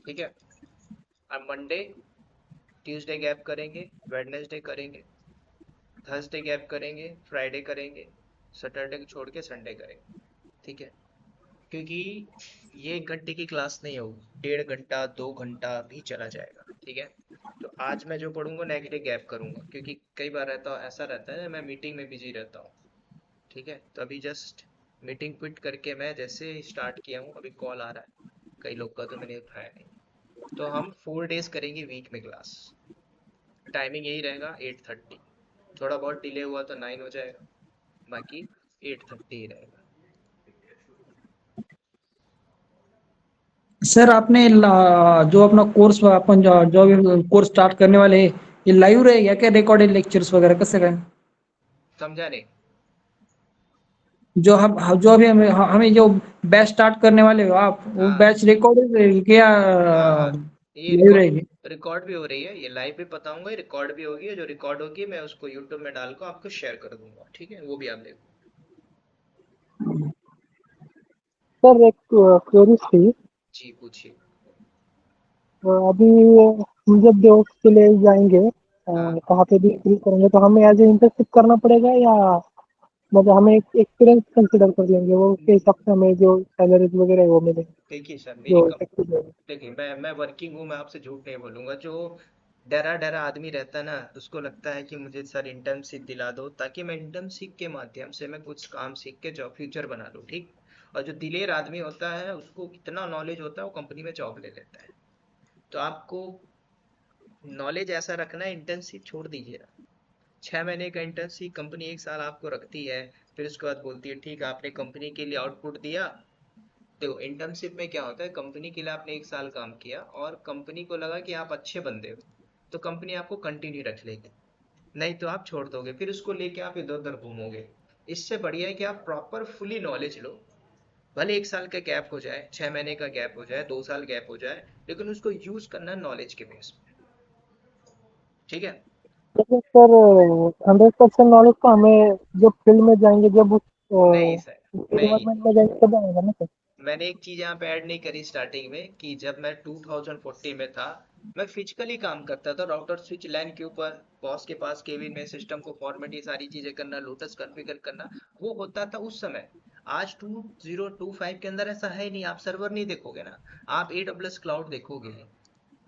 ठीक है। अब मंडे ट्यूसडे गैप करेंगे, वेडनेसडे करेंगे, थर्सडे गैप करेंगे, फ्राइडे करेंगे, सैटरडे छोड़ के संडे करेंगे। ठीक है। क्योंकि ये 1 घंटे की क्लास नहीं होगी, 1.5 घंटा 2 घंटा भी चला जाएगा। ठीक है। तो आज मैं जो पढ़ूंगा नेक्स्ट डे गैप करूंगा, क्योंकि कई बार ऐसा रहता है मैं मीटिंग में बिजी रहता हूँ। ठीक है। तो अभी जस्ट मीटिंग क्विट करके मैं जैसे स्टार्ट किया हूँ, अभी कॉल आ रहा है कई लोग का, तो मैंने उठाया नहीं। तो हम 4 डेज करेंगे वीक में क्लास। टाइमिंग यही रहेगा 8:30। थोड़ा बहुत डिले हुआ तो 9 हो जाएगा, बाकी 8:30 ही रहेगा। सर आपने जो अपना कोर्स अपन जो कोर्स स्टार्ट करने वाले हैं, ये लाइव रहेगा क्या, रिकॉर्डेड लेक्चर्स वगैरह कैसे रहें? समझा नहीं। जो हम जो अभी हमें जो बैच स्टार्ट करने वाले हो आप, वो हाँ बैच रिकॉर्डेड रहेगी क्या, हाँ ये लाइव रहेगी? रिकॉर्ड भी हो रही है, ये लाइव भी बताऊंगा, रिकॉर्ड भी होगी। जो रिकॉर्ड होगी मैं उसको यूट्यूब में डाल कर आपको शेयर कर दूंगा। ठीक है, वो भी आप देखो। सर एक क्वेरी थी। जी पूछिए। अभी हम जब डेवॉप्स के लिए जाएंगे, हाँ कहाँ पे भी इंटरव्यू करेंगे, तो हमें एज ए इंटर्नशिप करना पड़ेगा, या मतलब हमें एक एक्सपीरियंस कंसिडर कर लेंगे, वो उसके हिसाब से हमें जो सैलरीज वगैरह है वो मिलेगी, देखिए सर जो इफेक्टिव है? देखिए मैं वर्किंग हूँ, मैं आपसे झूठ नहीं बोलूंगा। जो डरा डरा आदमी रहता है ना, उसको लगता है कि मुझे सर इंटर्नशिप दिला दो, ताकि मैं इंटर्नशिप के माध्यम से मैं कुछ काम सीख के जॉब फ्यूचर बना लूँ। ठीक। और जो दिलेर आदमी होता है, उसको कितना नॉलेज होता है, वो कंपनी में जॉब ले लेता है। तो आपको नॉलेज ऐसा रखना है, इंटर्नशिप छोड़ दीजिए। 6 महीने का इंटर्नशिप कंपनी 1 साल आपको रखती है, फिर उसके बाद बोलती है ठीक है आपने कंपनी के लिए आउटपुट दिया। देखो इंटर्नशिप में क्या होता है, कंपनी के लिए आपने 1 साल काम किया और कंपनी को लगा कि आप अच्छे बंदे हो, तो कंपनी आपको कंटिन्यू रख लेगी। नहीं तो आप छोड़ दोगे, फिर उसको लेके आप इधर उधर घूमोगे। इससे बढ़िया है कि आप प्रॉपर फुली नॉलेज लो। भले 1 साल का गैप हो जाए, 6 महीने का गैप हो जाए, 2 साल गैप हो जाए, लेकिन उसको यूज करना नॉलेज के बेस पे। ठीक है। लेकिन सर 100% नॉलेज तो हमें जब फील्ड में जाएंगे, जब उस नहीं सर, नहीं। इन्वायरमेंट में जाएंगे तब आएगा ना सर? मैंने एक चीज यहाँ पे ऐड नहीं करी स्टार्टिंग में, कि जब मैं 2014 में था, मैं फिजिकली काम करता था राउटर स्विच लैन के ऊपर, बॉस के पास केबिन में सिस्टम को फॉर्मेट ये सारी चीजें करना, लोटस कॉन्फ़िगर करना, वो होता था उस समय। आज 2025 के अंदर ऐसा है नहीं। आप सर्वर नहीं देखोगे ना, आप AWS क्लाउड देखोगे,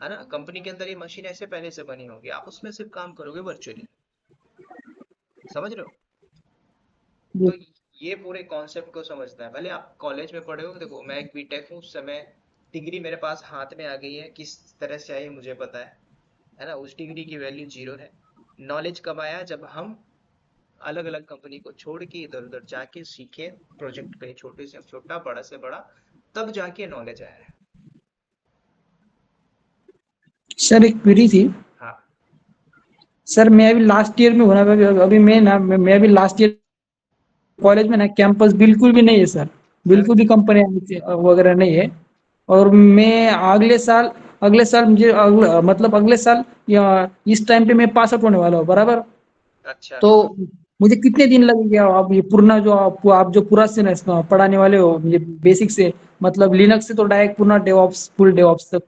है ना। कंपनी के अंदर ये मशीन ऐसे पहले से बनी होगी, आप उसमें सिर्फ काम करोगे वर्चुअली। समझ रहे हो। जी। तो ये पूरे कॉन्सेप्ट को समझना है। भले आप कॉलेज में पढ़े हो, देखो मैं एक बीटेक हूँ, उस समय डिग्री मेरे पास हाथ में आ गई है, किस तरह से आई मुझे पता है ना। उस डिग्री की वैल्यू जीरो है। नॉलेज कब आया, जब हम अलग अलग कंपनी को छोड़ के इधर उधर जाके सीखे, प्रोजेक्ट पे छोटे से छोटा बड़ा से बड़ा, तब जाके नॉलेज आया है। सर एक क्वेरी थी। हाँ सर मैं अभी लास्ट ईयर में हूँ ना, अभी मैं अभी लास्ट ईयर कॉलेज में ना, कैंपस बिल्कुल भी नहीं है सर, सर। बिल्कुल भी कंपनी वगैरह नहीं है। और मैं अगले साल मुझे मतलब अगले साल या इस टाइम पे मैं पास आउट होने वाला हूँ, बराबर। अच्छा। तो मुझे कितने दिन लगेंगे, आप ये पूरा जो आप जो पूरा से ना पढ़ाने वाले हो, ये बेसिक से मतलब लिनक्स से तो डायरेक्ट पूरा डेवऑप्स, फुल डेवऑप्स तक।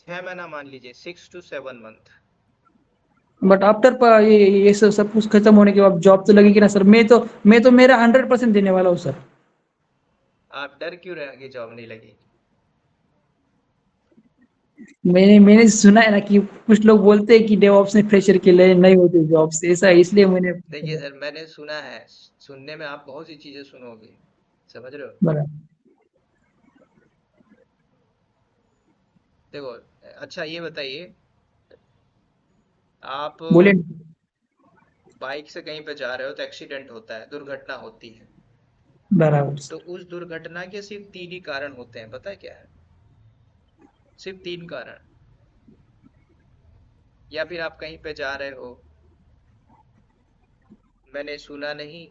6 महीना मान लीजिए, 6 to 7 मंथ। बट आफ्टर ये सब कुछ खत्म होने के बाद जॉब तो लगेगी ना सर? मैं तो मेरा 100% देने वाला हूँ सर। आप डर क्यों रहे कि जॉब नहीं लगेगी। मैंने सुना है ना कि कुछ लोग बोलते हैं कि डेवऑप्स में फ्रेशर के लिए नहीं होती जॉब्स, ऐसा इसलिए मैंने। देखिए सर, मैंने सुना है, सुनने में आप बहुत सी चीजें सुनोगे, समझ रहे हो। बराबर। देखो, अच्छा ये बताइए, आप बोलिए। बाइक से कहीं पे जा रहे हो तो एक्सीडेंट होता है, दुर्घटना होती है। बराबर तो सर। उस दुर्घटना के सिर्फ 3 ही कारण होते हैं, पता है क्या है? सिर्फ 3 कारण। या फिर आप कहीं पे जा रहे हो, मैंने सुना नहीं,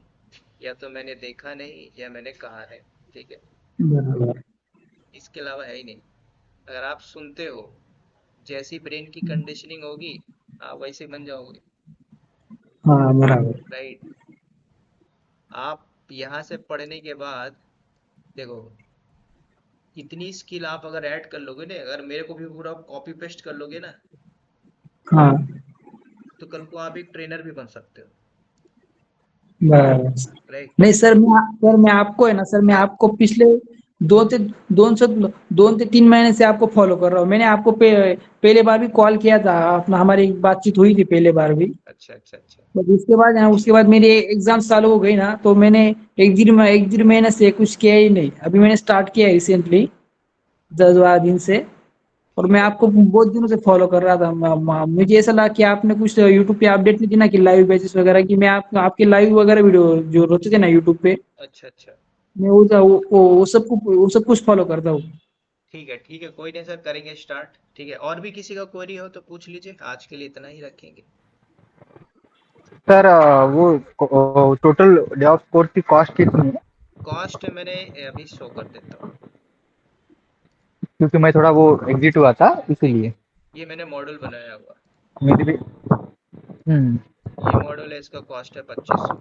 या तो मैंने देखा नहीं, या मैंने कहा नहीं। ठीक है, बराबर। इसके अलावा है ही नहीं। अगर आप सुनते हो, जैसी ब्रेन की कंडीशनिंग होगी आप वैसे बन जाओगे। हाँ बराबर। राइट। आप यहाँ से पढ़ने के बाद देखो, इतनी स्किल आप अगर ऐड कर लोगे ना, अगर मेरे को भी पूरा कॉपी पेस्ट कर लोगे ना, हाँ तो कल को आप एक ट्रेनर भी बन सकते हो। बराबर सर। राइट। नहीं सर, मैं आपको है ना सर, मैं आपको पिछले दो से 2 से 3 महीने से आपको फॉलो कर रहा हूँ। मैंने आपको पहले बार भी कॉल किया था, अपना हमारी बातचीत हुई थी पहले बार भी। अच्छा अच्छा अच्छा। बट उसके बाद मेरी एग्जाम चालू हो गई ना, तो मैंने एक डेढ़ महीने से कुछ किया ही नहीं। अभी मैंने स्टार्ट किया रिसेंटली 10 12 दिन से। और मैं ठीक है। आपको बहुत दिनों से फॉलो कर रहा था। मुझे ऐसा लगा कि आपने कुछ यूट्यूब पे अपडेट नहीं दी ना, कि लाइव बैचेस वगैरह की। मैं आपके लाइव वगैरह वीडियो जो होते थे ना यूट्यूब पे, अच्छा अच्छा। मैं वो सब कुछ फॉलो करता हूँ। ठीक है, कोई नहीं सर, करेंगे स्टार्ट। ठीक है, और भी किसी का क्वेरी हो तो पूछ लीजिए, आज के लिए इतना ही रखेंगे। सर वो टोटल डेवॉप्स कोर्स की कॉस्ट कितनी है? कॉस्ट मैंने अभी शो कर देता हूँ। क्योंकि मैं थोड़ा वो एग्जिट हुआ था इसीलिए। ये मैंने मॉडल बनाया हुआ। मेरे भी। हम्म। ये मॉडल है, इसका कॉस्ट है 2500।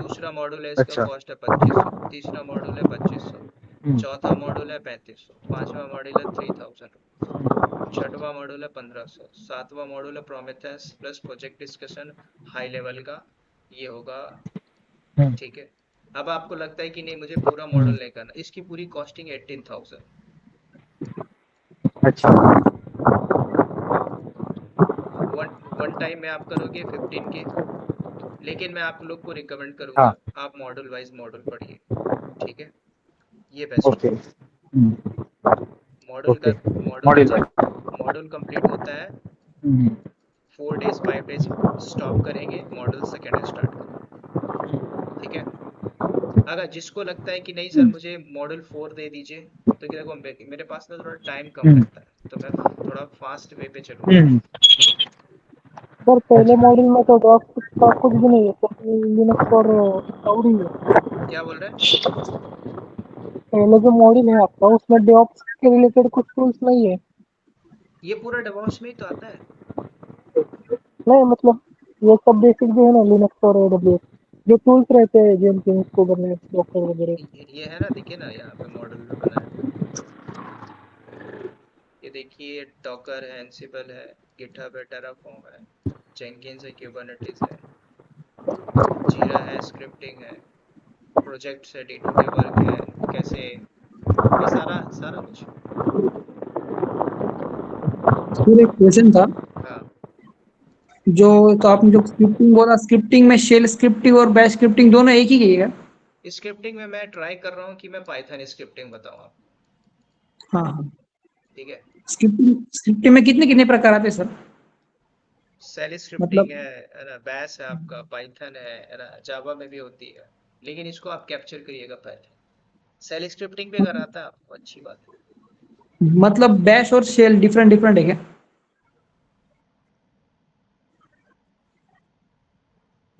दूसरा मॉडल है, इसका अच्छा। कॉस्ट है 2500। तीसरा मॉडल है 2500। हम्म। चौथा मॉडल है 3500। पांचवा मॉडल है 3000 रुपीज। छठवा मॉडल है 1500। सातवां मॉडल है प्रोमेथेस plus project discussion, high level का। ये होगा। हम्म। ठीक है। अब आपको लगता है कि नहीं मुझे पूरा हम्म। मॉडल नहीं करना, इसकी पूरी कॉस्टिंग 18,000। अच्छा। वन वन टाइम में आप करोगे 15K। लेकिन मैं आप लोग को रिकमेंड हाँ। करूंगा, आप मॉडल वाइज मॉडल पढ़िए। ठीक है, ये बेस्ट ओके। होगा। मॉडल का ओके। मॉडल मॉड्यूल जब वाइज। मॉडल कंप्लीट होता है, हम्म। 4 डेज 5 डेज स्टॉप करेंगे, मॉडल सेकेंड स्टार्ट करेंगे। ठीक है। अगर जिसको लगता है कि नहीं सर मुझे मॉडल 4 दे दीजिए, तो क्या देखो, मेरे पास ना थोड़ा टाइम कम हम्म। रहता है, तो मैं थोड़ा फास्ट वे पे चलूंगा। हम्म। सर पहले अच्छा। मॉड्यूल में तो डॉक्स का कुछ भी नहीं है, तो लिनक्स और क्लाउड ही है। क्या बोल रहे हैं? पहले जो मॉड्यूल है आपका उसमें डेवऑप्स के रिलेटेड कुछ टूल्स नहीं है। ये पूरा डेवॉप्स में ही तो आता है। नहीं मतलब ये सब बेसिक जो है ना लिनक्स और एडब्ल्यूएस, जो टूल्स रहते हैं जेनकिंस कुबरनेट्स डॉकर वगैरह। ये है ना, देखिए ना यहाँ पे मॉडल में बनाया हुआ है। ये देखिए, डॉकर है, एंसिबल है, गिटहब है, टेराफॉर्म है, जेंकिन्स है, क्यूबरनेटिस है, जीरा है, स्क्रिप्टिंग है, प्रोजेक्ट्स है, डे टू डे वर्क है, कैसे, ये सारा सारा कुछ। फिर एक क्वेश्चन था, हाँ। जो तो आपने जो स्क्रिप्टिंग बोला, स्क्रिप्टिंग में शेल स्क्रिप्टिंग और बैश स्क्रिप्टिंग दोनों एक ही की है? स्क्रिप्टिंग में मैं ट्राई कर रहा हूँ कि मैं पाइथन स्क्रिप्टिंग बताऊँ आपको। हाँ हाँ। ठीक है। स्क्रिप्टिंग में कितने कितने प्रकार आते हैं सर? सेल स्क्रिप्टिंग मतलब है ना, बैश है आपका, पाइथन है ना, जावा में भी होती है। लेकिन इसको आप कैप्चर करिएगा पहले। सेल स्क्रिप्टिंग भी अगर आता है आपको, अच्छी बात है। बैश और शेल डिफरेंट डिफरेंट है क्या?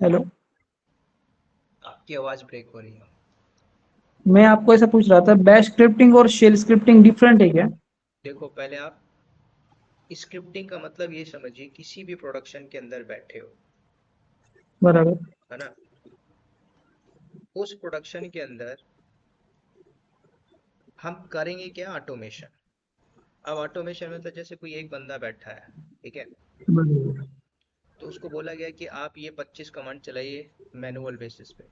हेलो, आपकी आवाज ब्रेक हो रही है। मैं आपको ऐसा पूछ रहा था, बैश स्क्रिप्टिंग और शेल स्क्रिप्टिंग डिफरेंट है क्या? देखो, पहले आप स्क्रिप्टिंग का मतलब ये समझिए, किसी भी प्रोडक्शन के अंदर बैठे हो, बराबर। है ना, उस प्रोडक्शन के अंदर हम करेंगे क्या, ऑटोमेशन। अब ऑटोमेशन में तो जैसे कोई एक बंदा बैठा है, ठीक है, बराबर। तो उसको बोला गया कि आप ये 25 कमांड चलाइए मैनुअल बेसिस पे।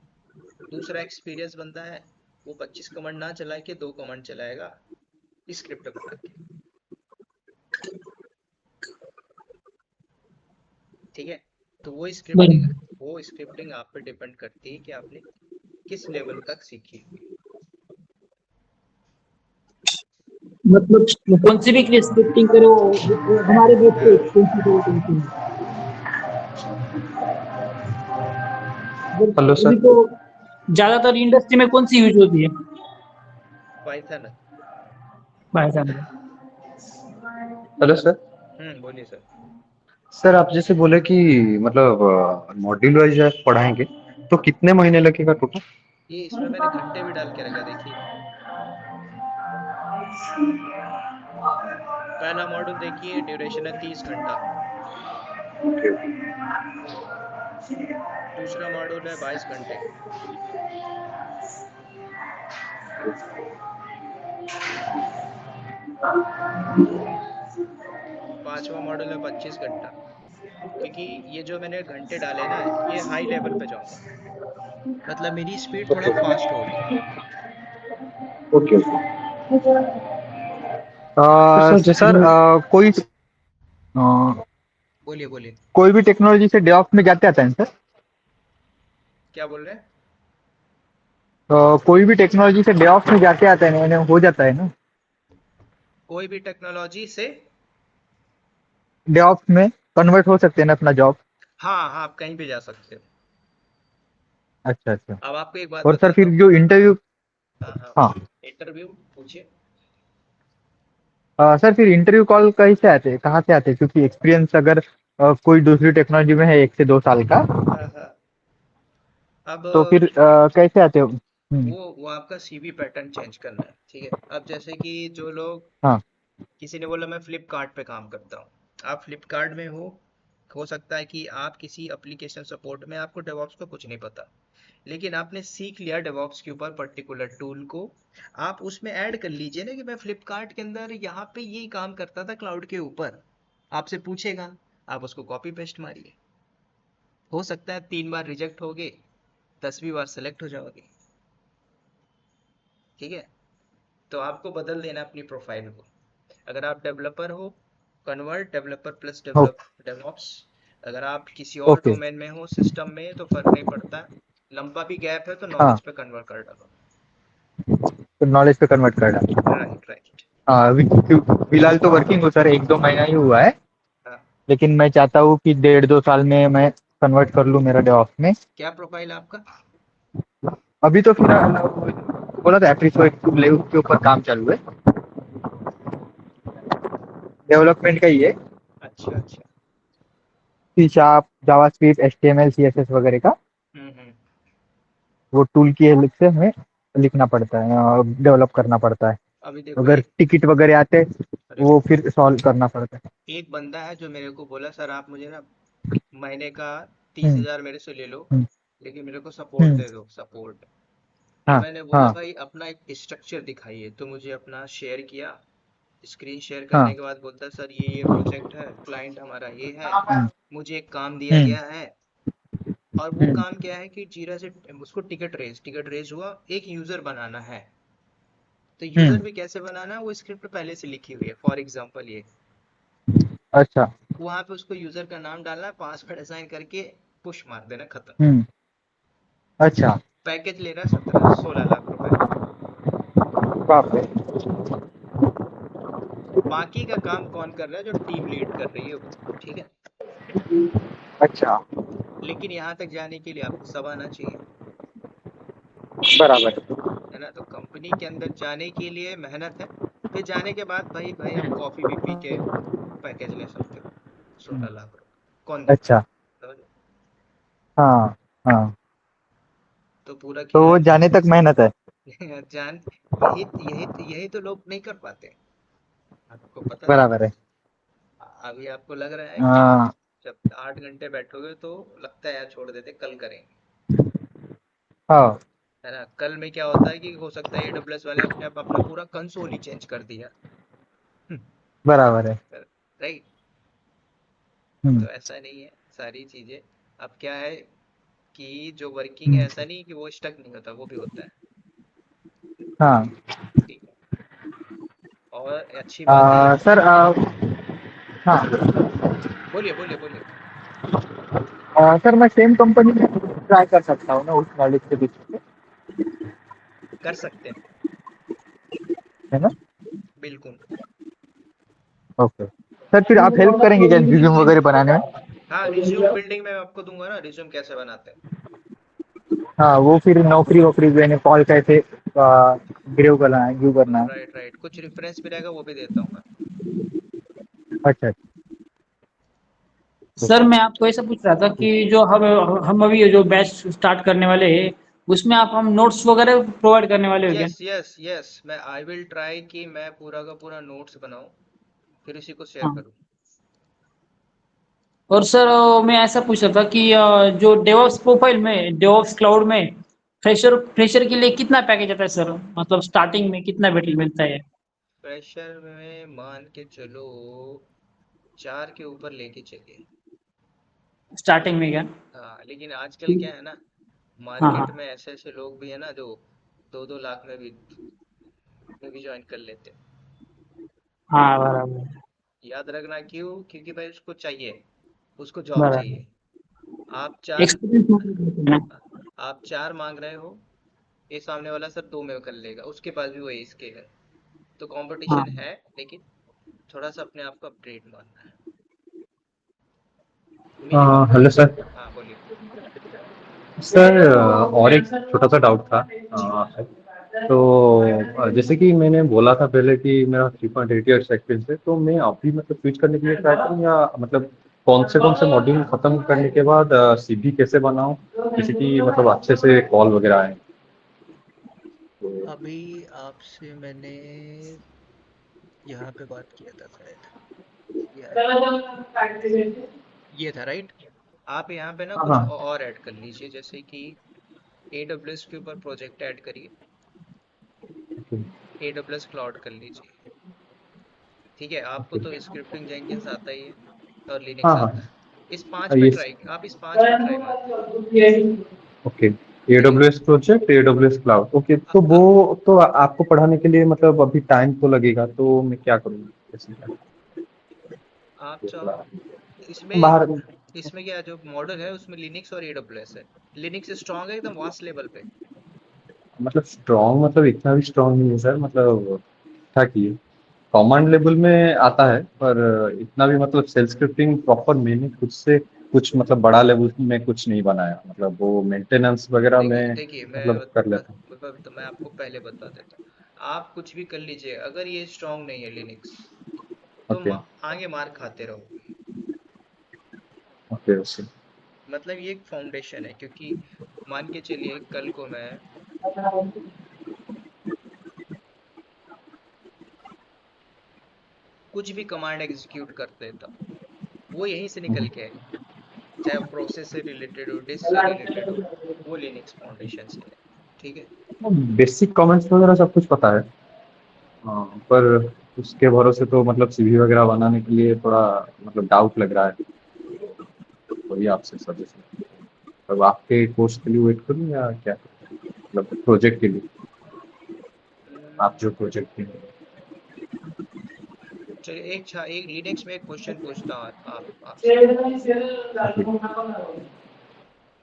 दूसरा एक्सपीरियंस बंदा है, वो 25 कमांड ना चला के 2 कमांड चलाएगा स्क्रिप्ट बना के। ठीक है। तो बराबर। वो स्क्रिप्टिंग आप पे डिपेंड करती है कि आपने किस लेवल तक सीखी हुई है। मतलब कौन सी भी स्क्रिप्टिंग करो, हमारे बेस पे हाँ। कौन सी करो, कौन सी नहीं। हेलो अभी सर। तो ज्यादातर इंडस्ट्री में कौन सी यूज होती है? पाइथन। पाइथन। Hello sir. बोलिए सर। सर आप जैसे बोले कि मतलब मॉड्यूल वाइज आप पढ़ाएंगे, तो कितने महीने लगेगा टोटल? ये इसमें मैंने घंटे भी डाल के रखा, देखिए। पहला मॉड्यूल देखिए, ड्यूरेशन है 30 घंटा। दूसरा मॉड्यूल है 22 घंटे। पांचवा मॉड्यूल है 25 घंटा। क्योंकि ये जो मैंने घंटे डाले ना, ये हाई लेवल पे जाऊंगा, मतलब मेरी स्पीड थोड़ा फास्ट होगी। Okay okay. तो सर जैसे सर बोलिए बोलिए। कोई भी टेक्नोलॉजी से डेवऑप्स में जाते आता है सर? क्या बोल रहे हैं? कोई भी टेक्नोलॉजी से डेवऑप्स में जाते आता है, यानी हो जाता है ना? कोई भी टेक्नोलॉजी से। डेवऑप्स में कन्वर्ट हो सकते हैं ना अपना जॉब? हाँ हाँ, आप कहीं भी जा सकते हो। अच्छा अच्छा। अब आपको एक बात और सर बताता फिर हूँ। जो इंटरव्यू, हाँ हाँ, हाँ इंटरव्यू पूछिए। सर फिर इंटरव्यू कॉल कैसे आते हैं, कहाँ से आते हैं? क्योंकि एक्सपीरियंस अगर कोई दूसरी टेक्नोलॉजी में है 1 से 2 साल का, हाँ हाँ। अब तो फिर कैसे आते हो? वो आपका सीवी पैटर्न चेंज करना है, ठीक है। अब जैसे कि जो लोग, हाँ किसी ने बोला मैं फ्लिपकार्ट पे काम करता हूँ। आप फ्लिपकार्ट में हो सकता है कि आप किसी एप्लीकेशन सपोर्ट में, आपको डेवऑप्स का कुछ नहीं पता, लेकिन आपने सीख लिया डेवऑप्स के ऊपर पर्टिकुलर टूल को। आप उसमें ऐड कर लीजिए ना कि मैं फ्लिपकार्ट के अंदर यहाँ पे ये काम करता था क्लाउड के ऊपर। आपसे पूछेगा, आप उसको कॉपी पेस्ट मारिए। हो सकता है 3 बार रिजेक्ट होगे, 10वीं बार सेलेक्ट हो जाओगे, ठीक है। तो आपको बदल देना अपनी प्रोफाइल को। अगर आप डेवलपर हो, convert developer plus develop DevOps. अगर आप किसी और ओके। डोमेन में हो, सिस्टम में, तो फर्क नहीं पड़ता। लंबा भी गैप है तो हाँ, नॉलेज पे कन्वर्ट कर डालो। तो नॉलेज पे कन्वर्ट कर डाल। Right right. हाँ, फिलहाल तो वर्किंग हो सर, 1-2 महीना ही हुआ है। हाँ, लेकिन मैं चाहता हूँ कि 1.5-2 साल में मैं कन्वर्ट कर लूँ मेरा डेवऑप्स में। क्या प्रोफाइल है आपका? अभी तो फिलहाल बोला था एप्रीसोड के ऊपर काम चालू है, डेवलपमेंट का ही है। अच्छा अच्छा। C sharp, JavaScript, HTML, CSS वगैरह का हम्म। वो टूल की हेल्प से हमें लिखना पड़ता है और डेवलप करना पड़ता है। अभी देखो, अगर एक, टिकट वगैरह आते हैं अरे वो फिर सॉल्व करना पड़ता है। एक बंदा है जो मेरे को बोला, सर आप मुझे ना महीने का तीस हम्म हजार मेरे से ले लो, हम्म लेकिन मेरे को सपोर्ट हम्म, दे दो, सपोर्ट। तो हाँ मैंने बोला हाँ भाई अपना एक स्ट्रक्चर दिखाइए, तो मुझे अपना शेयर किया। स्क्रीन शेयर करने हाँ। के बाद बोलता है सर ये प्रोजेक्ट है, क्लाइंट हमारा ये है, हम्म मुझे एक काम दिया हम्म गया है। और वो हम्म काम क्या है कि जीरा से उसको टिकट रेज हुआ, एक यूजर बनाना है। तो हम्म, यूजर भी कैसे बनाना है, वो स्क्रिप्ट पहले से लिखी हुई है। फॉर एग्जांपल ये, अच्छा। वहां पे उसको यूजर का नाम डालना है, पासवर्ड असाइन करके पुश मार देना, खत्म। हम्म, अच्छा। पैकेज ले रहा है 16 लाख रुपए। बाप रे। बाकी का काम कौन कर रहा है? जो टीम लीड कर रही है वो, ठीक है। अच्छा, लेकिन यहाँ तक जाने के लिए आपको सब आना चाहिए, बराबर। है ना। तो कंपनी के अंदर जाने के लिए मेहनत है। फिर जाने के बाद भाई भाई आप कॉफी भी पी के पैकेज ले सकते हो। 16 लाख रुपए कौन देता है? अच्छा, समझे? हाँ हाँ। तो पूरा तो वो खेल जाने तक मेहनत है। जान, यही तो लोग नहीं कर पाते। आपको पता नहीं। बराबर है। अभी आपको लग रहा है कि हाँ जब 8 घंटे बैठोगे तो लगता है यार छोड़ देते, कल करेंगे, हाँ। है ना। कल में क्या होता है कि हो सकता है AWS वाले अपने आप अपना पूरा कंसोल ही चेंज कर दिया। बराबर है। राइट। हम्म तो ऐसा नहीं है सारी चीजें। अब क्या है कि जो वर्किंग है, ऐसा नहीं कि वो स्टक नहीं होता, वो भी होता है, हाँ। ठीक है। और अच्छी बात है। सर हाँ। बोलिए बोलिए बोलिए। सर मैं सेम कंपनी में ट्राई कर सकता हूँ ना उस नॉलेज के बीच में, कर सकते हैं, है ना? बिल्कुल। ओके सर, फिर आप हेल्प करेंगे क्या रिज्यूम वगैरह बनाने में? हाँ, रिज्यूम बिल्डिंग में मैं आपको दूंगा ना, रिज्यूम कैसे बनाते हैं। हाँ वो फिर नौकरी वोकरी मैंने कॉल कैसे ग्रेव करना है, ग्रू करना है। राइट राइट, कुछ रेफरेंस भी रहेगा वो भी देता हूँ मैं। अच्छा अच्छा। सर मैं आपको ऐसा पूछ रहा था कि जो हम अभी जो बैच स्टार्ट करने वाले हैं उसमें आप हम नोट्स वगैरह प्रोवाइड करने वाले हो क्या? यस यस यस, मैं आई विल ट्राई कि मैं पूरा का पूरा नोट्स बनाऊं, फिर उसी को शेयर हाँ। करूं। और सर मैं ऐसा पूछ रहा था कि जो डेवऑप्स प्रोफाइल में डेवऑप्स क्लाउड में फ्रेशर के लिए कितना पैकेज आता है सर? मतलब स्टार्टिंग में कितना बेटल मिलता है? प्रेशर में मान के चलो 4 के ऊपर लेके चलिए। स्टार्टिंग में क्या? हाँ, लेकिन आजकल क्या है ना, हाँ मार्केट हाँ। में ऐसे ऐसे लोग भी है ना जो 2-2 लाख में भी ज्वाइन कर लेते हैं। हाँ बराबर। याद रखना क्यों, क्योंकि भाई उसको चाहिए, उसको जॉब बराबर। चाहिए। आप चार एक्सपीरियंस। आप 4 मांग रहे हो, ये सामने वाला सर 2 में कर लेगा, उसके पास भी वही स्किल है। तो हाँ। कंपटीशन है, लेकिन थोड़ा सा अपने आप को अपग्रेड मानना है। Minimum hello sir. हाँ बोलिए। सर और एक छोटा सा डाउट था। जी तो जैसे कि मैंने बोला था पहले कि मेरा 3.8 ईयर्स एक्सपीरियंस है, तो मैं अभी मतलब स्विच करने के लिए ट्राई करूँ, या मतलब कौन से मॉड्यूल खत्म करने के बाद सीवी कैसे बनाऊं, जैसे कि मतलब अच्छे से कॉल वगैरह आए। तो अभी आपसे मैंने यहाँ पे बात किया था शायद, ये था राइट। आप यहाँ पे ना हाँ कुछ हाँ। और ऐड कर लीजिए, जैसे कि AWS के ऊपर प्रोजेक्ट ऐड करिए, AWS क्लाउड कर लीजिए। ठीक है, आपको तो स्क्रिप्टिंग जेंकिन्स आता ही है और लिनक्स हाँ हाँ। आता है। इस 5 पे ये ट्राई, आप इस 5 पे ट्राई मारिए। ओके। ठीक है। AWS project, AWS cloud, okay. आ, तो आ, वो तो आपको पढ़ाने के लिए मतलब अभी टाइम तो लगेगा, तो मैं क्या करूँ, कैसे क्या आप चाहो इसमें बाहर। इसमें क्या जो मॉडल है उसमें लिनक्स और AWS है। लिनक्स स्ट्रांग है एकदम वास्ट लेवल पे। मतलब स्ट्रॉन्ग, मतलब इतना भी स्ट्रॉन्ग नहीं है सर, मतलब था कि कमांड लेवल में आता है, पर इतना भी मतलब सेल स्क्रिप्टिंग प्रॉपर मैंने खुद से कुछ मतलब बड़ा लेवल में कुछ नहीं बनाया, मतलब वो मेंटेनेंस वगैरह देखिए में देखिए, मतलब कर लेता हूँ। तो मैं आपको पहले बता देता हूँ। आप कुछ भी कर लीजिए, अगर ये स्ट्रांग नहीं है लिनक्स, तो ओके आगे मार खाते रहोगे। Okay okay. मतलब ये एक फाउंडेशन है, क्योंकि मान के चलिए कल को मैं कुछ भी कमांड एग्जीक्यूट कर देता हूँ, वो यहीं से निकल के आएगी, चाहे वो प्रोसेस से रिलेटेड हो, डिस्क से रिलेटेड हो, वो लिनक्स फाउंडेशन से है। ठीक है। बेसिक कमेंट्स वगैरह सब कुछ पता है। हाँ, पर उसके भरोसे तो मतलब सीवी वगैरह बनाने के लिए थोड़ा मतलब डाउट लग रहा है, तो वही आपसे सजेशन। अब आपके कोर्स के लिए वेट करूँ या क्या, मतलब प्रोजेक्ट के लिए, आप जो प्रोजेक्ट के लिए। चलिए एक लिनक्स में एक क्वेश्चन पूछता हूँ आप आपसे।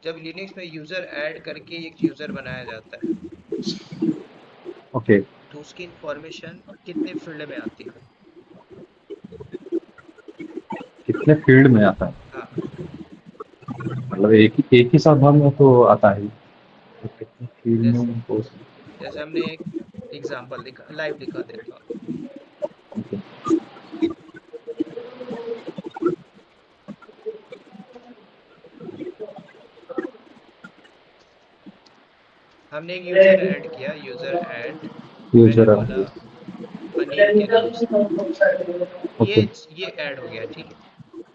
जब लिनक्स में यूजर ऐड करके एक यूजर बनाया जाता है, ओके। तो उसकी इंफॉर्मेशन कितने फील्ड में आती है? कितने फील्ड में आता है, हाँ, मतलब एक ही साथ में तो आता है, तो कितने फील्ड जैसे में तो। जैसे हमने एक एग्जांपल दिखा, लाइव दिखा देता हूँ। ओके। हमने एक यूजर ऐड किया, यूजर ऐड, मैंने यूजर। बोला अनिल के नाम से, ये ओके। ये ऐड हो गया। ठीक है।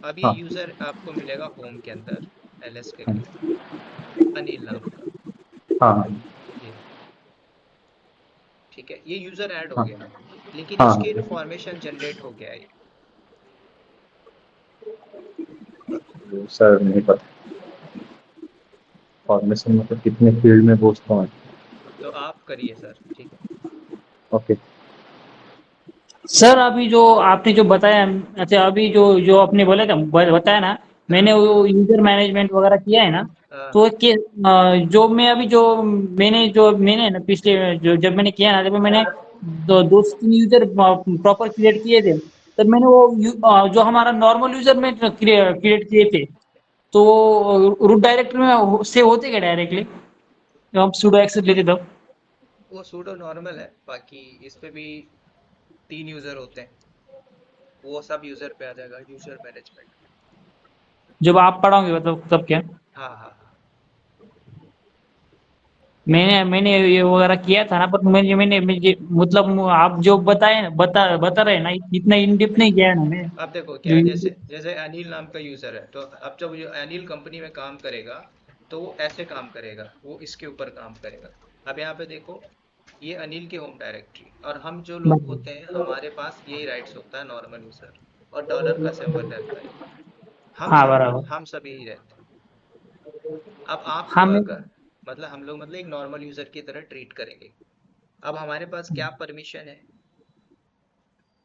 अब ये हाँ यूजर आपको मिलेगा होम के अंदर, LS हाँ करके, अनिल नाम का, हाँ ये। ठीक है, ये यूजर ऐड हो हाँ गया, लेकिन हाँ इसकी हाँ। इंफॉर्मेशन जनरेट हो गया है। तो सर नहीं पता फॉर्मेशन मतलब कितने फील्ड में दोस्तों हैं। तो आप करिए सर, ठीक है। ओके। सर अभी जो आपने जो बताया, अच्छा अभी जो जो आपने बोला था बताया ना, मैंने हाँ वो यूजर मैनेजमेंट वगैरह किया है ना, हाँ तो जो मैं अभी जो मैंने ना पिछले जो जब मैंने किया ना, जब मैंने 2 से 3 यूजर प्रॉपर क्रिएट किए थे, तब मैंने वो जो हमारा नॉर्मल यूजर में क्रिएट किए थे, तो रूट डायरेक्टरी में सेव होते क्या डायरेक्टली? जब हम sudo access लेते तब वो सूडो नॉर्मल है, बाकी इस पे भी 3 यूजर होते हैं, वो सब यूजर पे आ जाएगा, यूजर मैनेजमेंट। जब आप पढ़ाओगे तब क्या? हाँ हाँ हाँ। मैंने ये वगैरह किया था ना, पर मुझे मतलब आप जो बताए बता रहे हैं ना, इतना इन डेप्थ नहीं किया है ना मैं। अब देखो क्या जो है, जैसे जैसे अनिल नाम का यूजर है, तो अब जब ये अनिल कंपनी में काम करेगा तो वो ऐसे काम करेगा, वो इसके ऊपर काम करेगा। अब यहाँ पे देखो, ये अनिल की होम डायरेक्टरी, और हम जो लोग होते हैं हमारे पास यही राइट्स होता है नॉर्मल यूजर, और डॉलर का सिंबल रहता है, हाँ बराबर। हम सब यही रहते हैं। अब आपको हमें अगर मतलब हम लोग मतलब एक नॉर्मल यूजर की तरह ट्रीट करेंगे। अब हमारे पास क्या परमिशन है,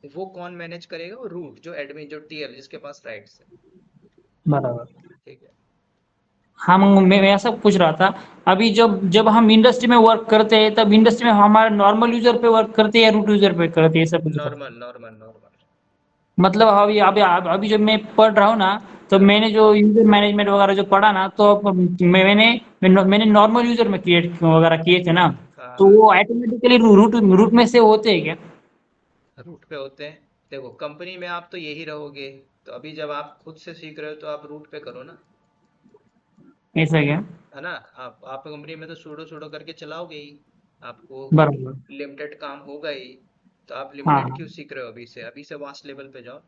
वो कौन मैनेज करेगा, वो रूट जो एडमिन जो टीएल जिसके पास राइट्स है। बराबर। ठीक है। हम मैं ऐसा पूछ रहा था, अभी जब जब हम इंडस्ट्री में वर्क करते हैं तब इंडस्ट्री में हमारे नॉर्मल यूजर पे वर्क करते हैं या रूट यूजर पे करते हैं, ऐसा पूछ रहा था। Normal normal normal. मतलब अभी अभी अभी जब मैं पढ़ रहा हूँ ना, तो हाँ मैंने जो यूजर मैनेजमेंट वगैरह जो पढ़ा ना, तो मैंने नॉर्मल यूजर में क्रिएट वगैरह किए थे ना, हाँ तो हाँ। वो ऑटोमेटिकली रूट रूट में से होते हैं क्या? रूट पे होते हैं। देखो कंपनी में आप तो यही रहोगे, तो अभी जब आप खुद से सीख रहे हो तो आप रूट पे करो ना, ऐसा क्या? है ना। आप कंपनी में तो सूडो सूडो करके चलाओगे ही, आपको बराबर। लिमिटेड काम होगा ही, तो आप हाँ लिमिटेड हाँ। क्यों सीख रहे हो, अभी से वास्ट लेवल पे जाओ,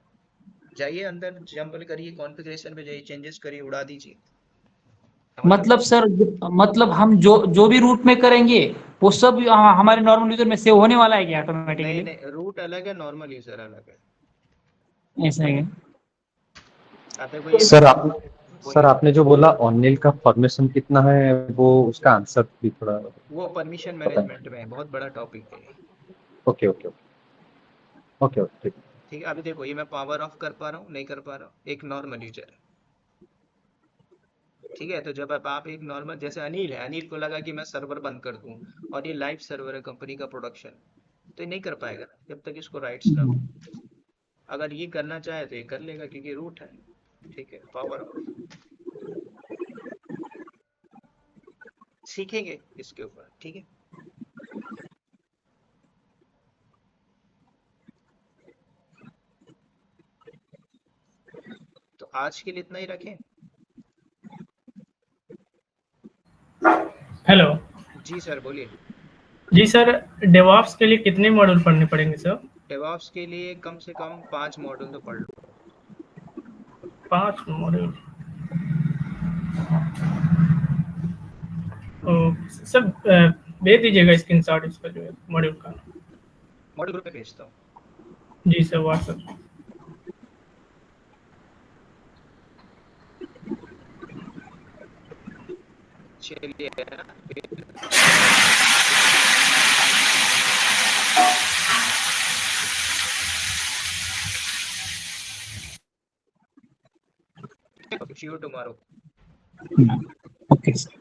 जाइए अंदर जंप करिए, कॉन्फ़िगरेशन पे जाइए, चेंजेस करिए, उड़ा दीजिए। समझ रहे हो? मतलब सर, मतलब हम जो जो भी रूट में करेंगे वो सब हमारे नॉर्मल यूजर में सेव होने वाला है क्या नहीं ऑटोमेटिकली? नहीं, रूट अलग है, नॉर्मल यूजर अलग है। ऐसा है क्या? अब देखो ये मैं सर आप सर बोलिए। आपने जो बोला ऑनलाइन का फॉर्मेशन कितना है, वो उसका आंसर भी थोड़ा वो परमिशन बताएं। मैनेजमेंट में है, बहुत बड़ा टॉपिक है। ओके ओके ओके ओके ठीक। ठीक है, अभी देखो ये मैं पावर ऑफ कर पा रहा हूँ, नहीं कर पा रहा हूँ, एक नॉर्मल यूजर है। ठीक है, तो जब अब आप एक नॉर्मल, जैसे अनिल है, अनिल को लगा कि मैं सर्वर बंद कर दूं, और ये लाइव सर्वर है कंपनी का प्रोडक्शन, तो ये नहीं कर पाएगा ना जब तक इसको राइट्स ना हो। अगर ये करना चाहे तो ये कर लेगा क्योंकि रूट है। ठीक है, पावर ऑफ। सीखेंगे इसके ऊपर, ठीक है। तो आज के लिए इतना ही रखें। हेलो। जी सर बोलिए। जी सर, डेवॉप्स के लिए कितने मॉड्यूल पढ़ने पड़ेंगे सर? डेवऑप्स के लिए कम से कम 5 मॉड्यूल तो पढ़ लो। 5 मॉड्यूल। तो सर भेज दीजिएगा स्क्रीनशॉट इसका जो है मॉड्यूल का। मॉड्यूल ग्रुप पे भेजता हूँ। जी सर, व्हाट्सएप। चलिए, सी यू टुमारो। Okay sir.